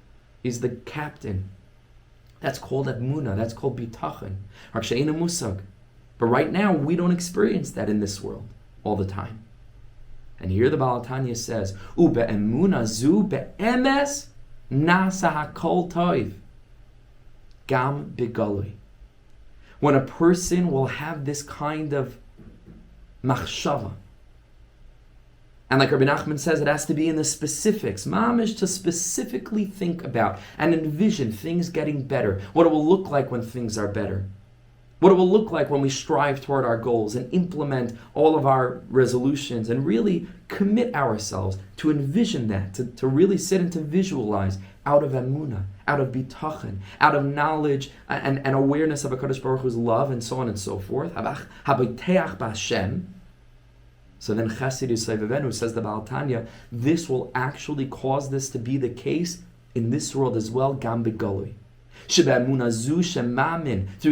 [SPEAKER 1] He's the captain. That's called emunah. That's called bitachon. Haksheina musag. But right now, we don't experience that in this world all the time. And here the Baal Tanya says, U be'emunah zu be'emes Nasa hakol toiv gam begalui. When a person will have this kind of machshava, and like Rebbe Nachman says, it has to be in the specifics, mamish, to specifically think about and envision things getting better, what it will look like when things are better, what it will look like when we strive toward our goals and implement all of our resolutions and really commit ourselves to envision that, to really sit and to visualize out of emunah, out of bitachon, out of knowledge and awareness of HaKadosh Baruch Hu's love, and so on and so forth. Habayteach b'Hashem. So then Chassid Yisayvevenu, says the Baal Tanya, this will actually cause this to be the case in this world as well, gam begalui. Through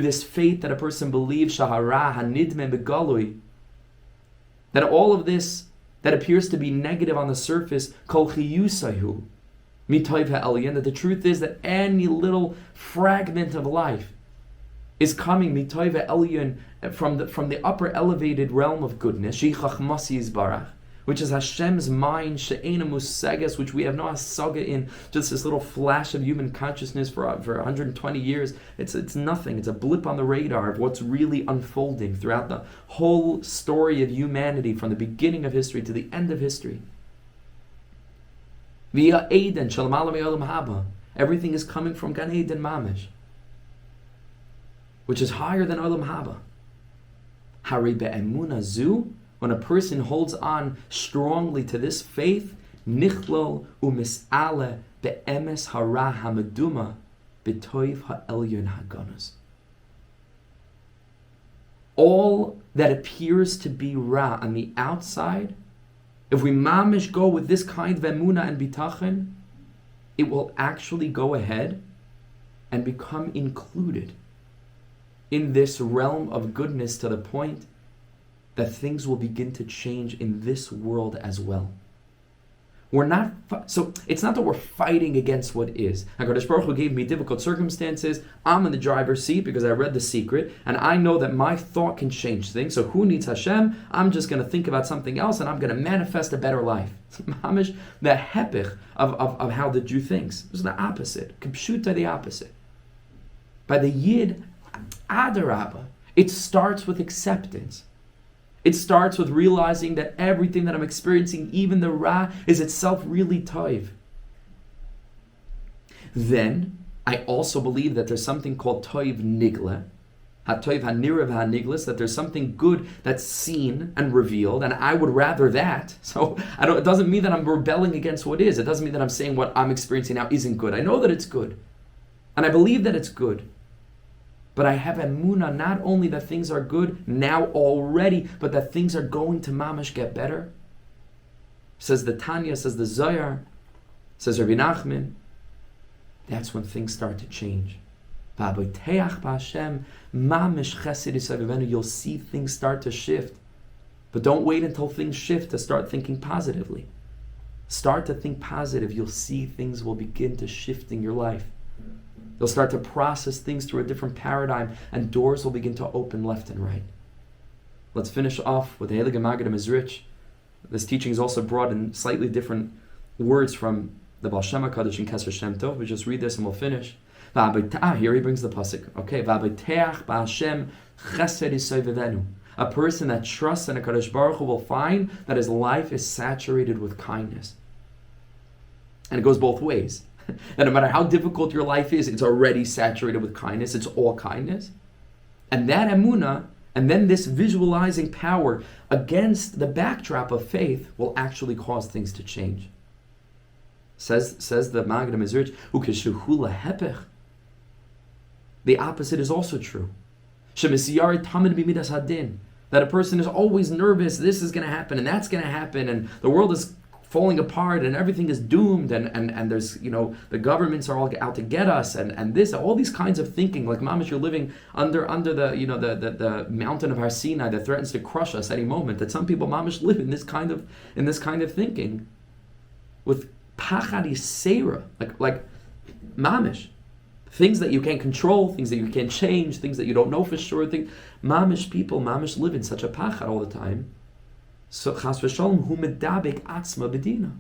[SPEAKER 1] this faith that a person believes, shahara hanidmen begalui, that all of this that appears to be negative on the surface, kol chiyusayu mitoiv ha'elyon, that the truth is that any little fragment of life is coming mitoiv ha'elyon, from the upper elevated realm of goodness, sheichachmasi yizbarach, which is Hashem's mind, she'ena musagas, which we have no hasaga in, just this little flash of human consciousness for 120 years. It's nothing. It's a blip on the radar of what's really unfolding throughout the whole story of humanity, from the beginning of history to the end of history. Via Eden, Shalom Alam Yolam Haba. Everything is coming from Gan Eden Mamish, which is higher than Olam Haba. Hari be'emunah zu. When a person holds on strongly to this faith, nichlol umis'ale be'emes hara hamaduma b'toiv ha'elyon haganos. All that appears to be ra on the outside, if we mamish go with this kind of emunah and bitachon, it will actually go ahead and become included in this realm of goodness, to the point that things will begin to change in this world as well. So it's not that we're fighting against what is. HaKadosh Baruch Hu gave me difficult circumstances. I'm in the driver's seat because I read The Secret, and I know that my thought can change things. So who needs Hashem? I'm just going to think about something else, and I'm going to manifest a better life. Mamish, the hepich of how the Jew thinks. It's the opposite. Kipshuta, the opposite. By the Yid, Adarabba. It starts with acceptance. It starts with realizing that everything that I'm experiencing, even the Ra, is itself really Toiv. Then, I also believe that there's something called Toiv Nigla, HaToiv HaNirav HaNiglas, that there's something good that's seen and revealed, and I would rather that. So it doesn't mean that I'm rebelling against what is. It doesn't mean that I'm saying what I'm experiencing now isn't good. I know that it's good, and I believe that it's good. But I have emunah not only that things are good now already, but that things are going to mamash get better. Says the Tanya, says the Zohar, says Rebbe Nachman. That's when things start to change. You'll see things start to shift. But don't wait until things shift to start thinking positively. Start to think positive. You'll see things will begin to shift in your life. You'll start to process things through a different paradigm, and doors will begin to open left and right. Let's finish off with the Heilige Maggid Mizrich. This teaching is also brought in slightly different words from the Baal Shem HaKadosh and Keser Shem Tov. We just read this and we'll finish. Here he brings the pasuk. Okay, a person that trusts in a Kadosh Baruch Hu will find that his life is saturated with kindness. And it goes both ways. That no matter how difficult your life is, it's already saturated with kindness. It's all kindness. And that emunah, and then this visualizing power against the backdrop of faith will actually cause things to change. Says the Maggid Mizrich, the opposite is also true. That a person is always nervous, this is going to happen and that's going to happen, and the world is falling apart and everything is doomed, and there's, the governments are all out to get us, and this, all these kinds of thinking, like mamash, you're living under the mountain of Har Sinai that threatens to crush us any moment. That some people mamash live in this kind of thinking, with pachad yisera, like mamish, things that you can't control, things that you can't change, things that you don't know for sure. Mamish live in such a pachad all the time. So chas v'shalom hu medabek atzma bedina.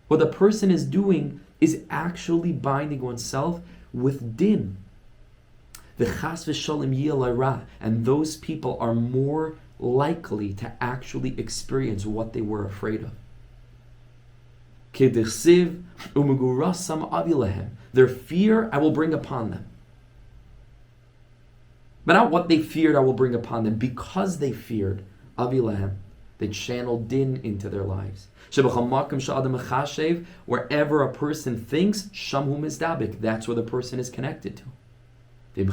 [SPEAKER 1] What the person is doing is actually binding oneself with din. The chas v'shalom yiyeh ra, and those people are more likely to actually experience what they were afraid of. K'dichsiv umegurasam avilehem. Their fear I will bring upon them. But not what they feared I will bring upon them. Because they feared, avilehem, they channeled din into their lives. Wherever a person thinks, shamhu mizdabik, that's where the person is connected to. If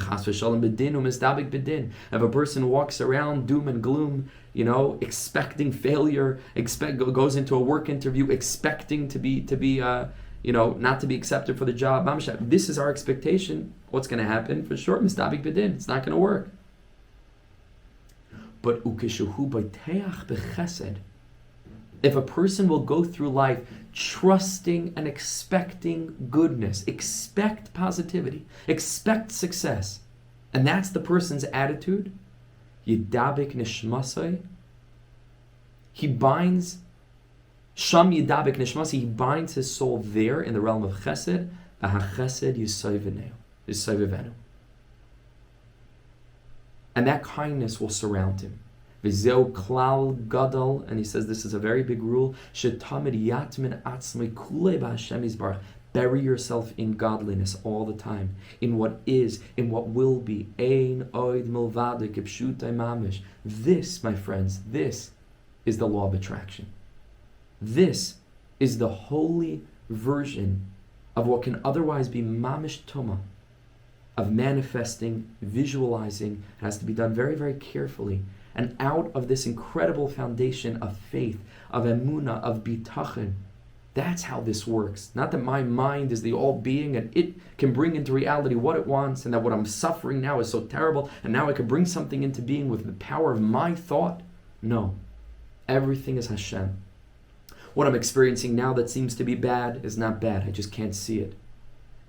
[SPEAKER 1] a person walks around doom and gloom, expecting failure, goes into a work interview expecting to be not to be accepted for the job, this is our expectation. What's going to happen? For sure, mizdabik b'din. It's not going to work. But if a person will go through life trusting and expecting goodness, expect positivity, expect success, and that's the person's attitude, yidabik nishmasai, he binds sham yidabik nishmasai, he binds his soul there in the realm of chesed, v'hachesed yisayvivenu. And that kindness will surround him. V'zeu klal gadol, and he says this is a very big rule. Shetamid yatmin atzmei kulei b'Hashem yisbarach. Bury yourself in godliness all the time, in what is, in what will be. Ein oid milvade kipshutai mamish. This, my friends, this is the law of attraction. This is the holy version of what can otherwise be mamish tuma, of manifesting, visualizing. It has to be done very, very carefully. And out of this incredible foundation of faith, of emunah, of bitachon, that's how this works. Not that my mind is the all-being and it can bring into reality what it wants, and that what I'm suffering now is so terrible, and now I can bring something into being with the power of my thought. No. Everything is Hashem. What I'm experiencing now that seems to be bad is not bad. I just can't see it.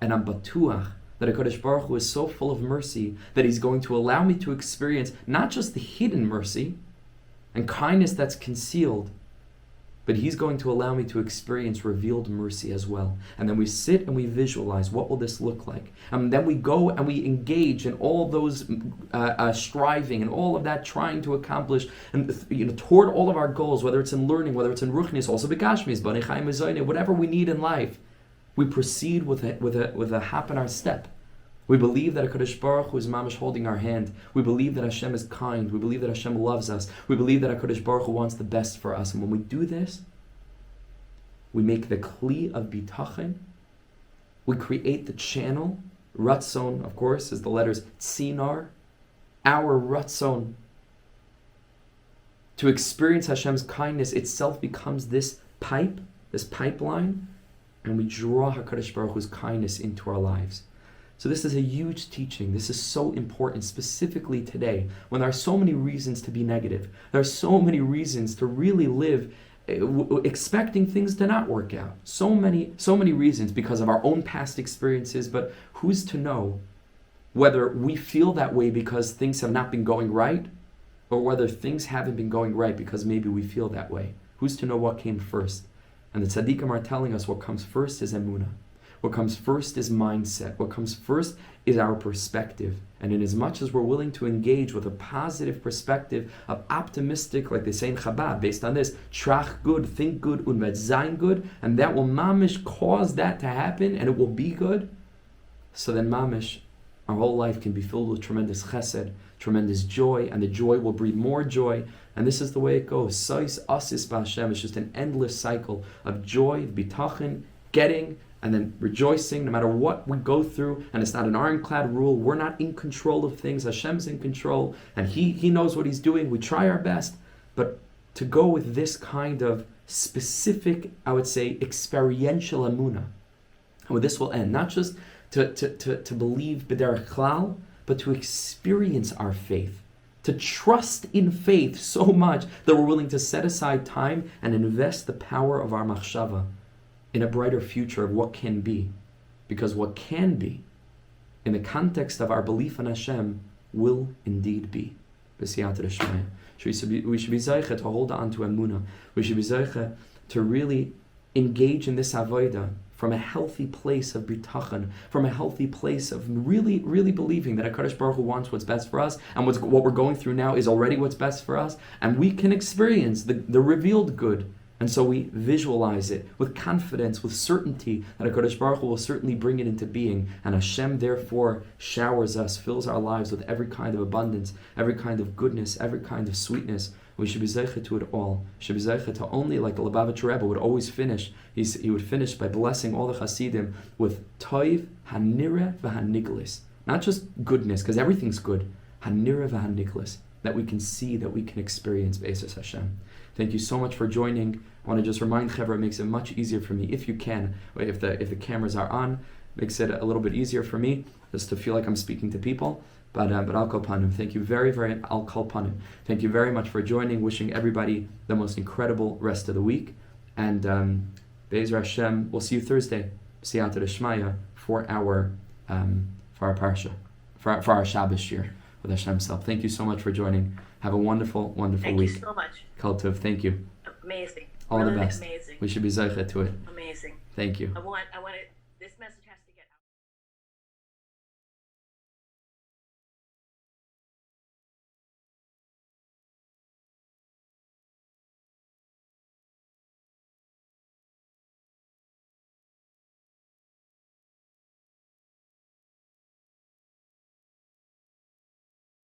[SPEAKER 1] And I'm batuach that HaKadosh Baruch Hu is so full of mercy that He's going to allow me to experience not just the hidden mercy and kindness that's concealed, but He's going to allow me to experience revealed mercy as well. And then we sit and we visualize, what will this look like? And then we go and we engage in all those striving and all of that trying to accomplish, and toward all of our goals, whether it's in learning, whether it's in ruchnis, also begashmis, b'nei chayim v'zoyne, whatever we need in life. We proceed with a hop in our step. We believe that HaKadosh Baruch Hu is mamash holding our hand. We believe that Hashem is kind. We believe that Hashem loves us. We believe that HaKadosh Baruch Hu wants the best for us. And when we do this, we make the kli of bitachon. We create the channel. Ratzon, of course, is the letters tzinar. Our ratzon to experience Hashem's kindness itself becomes this pipe, this pipeline, and we draw HaKadosh Baruch Hu's kindness into our lives. So this is a huge teaching. This is so important, specifically today, when there are so many reasons to be negative. There are so many reasons to really live expecting things to not work out. So many reasons because of our own past experiences, but who's to know whether we feel that way because things have not been going right, or whether things haven't been going right because maybe we feel that way. Who's to know what came first? And the tzaddikim are telling us what comes first is emunah. What comes first is mindset. What comes first is our perspective. And in as much as we're willing to engage with a positive perspective of optimistic, like they say in Chabad, based on this, trach good, think good, und sein good, and that will mamish cause that to happen, and it will be good. So then mamish, our whole life can be filled with tremendous chesed, tremendous joy, and the joy will breed more joy. And this is the way it goes. Sais asis b'Hashem. It's just an endless cycle of joy, bitachon, getting, and then rejoicing no matter what we go through. And it's not an ironclad rule. We're not in control of things. Hashem's in control, and He knows what He's doing. We try our best. But to go with this kind of specific, I would say, experiential emunah, and with this will end, not just to believe b'derech klal, but to experience our faith, to trust in faith so much that we're willing to set aside time and invest the power of our machshava in a brighter future of what can be. Because what can be, in the context of our belief in Hashem, will indeed be. We should be zeicha to hold on to emunah. We should be zeicha to really engage in this avodah from a healthy place of bitachon, from a healthy place of really, really believing that HaKadosh Baruch Hu wants what's best for us, and what we're going through now is already what's best for us, and we can experience the revealed good. And so we visualize it with confidence, with certainty that HaKadosh Baruch Hu will certainly bring it into being, and Hashem therefore showers us, fills our lives with every kind of abundance, every kind of goodness, every kind of sweetness. We should be zeicha to it all. We should be zeicha to only, like the Lubavitcher Rebbe would always finish. He would finish by blessing all the Hasidim with toiv hanira v'haniglis. Not just goodness, because everything's good. Hanira v'haniglis, that we can see, that we can experience B'ezus Hashem. Thank you so much for joining. I want to just remind Chevra, it makes it much easier for me, if you can, if the cameras are on, makes it a little bit easier for me, just to feel like I'm speaking to people. But Al Kol Panim, thank you very, very Al Kol Panim. Thank you very much for joining. Wishing everybody the most incredible rest of the week. And Be'ezer Hashem, we'll see you Thursday, Siyata D'Shmaya, for our parsha, for our Shabbos shiur with Hashem Himself. Thank you so much for joining. Have a wonderful, wonderful week.
[SPEAKER 2] Thank you so much.
[SPEAKER 1] Kol Tov, thank you.
[SPEAKER 2] Amazing.
[SPEAKER 1] All
[SPEAKER 2] really
[SPEAKER 1] the best.
[SPEAKER 2] Amazing.
[SPEAKER 1] We should be zeicha to it.
[SPEAKER 2] Amazing.
[SPEAKER 1] Thank you.
[SPEAKER 2] I want to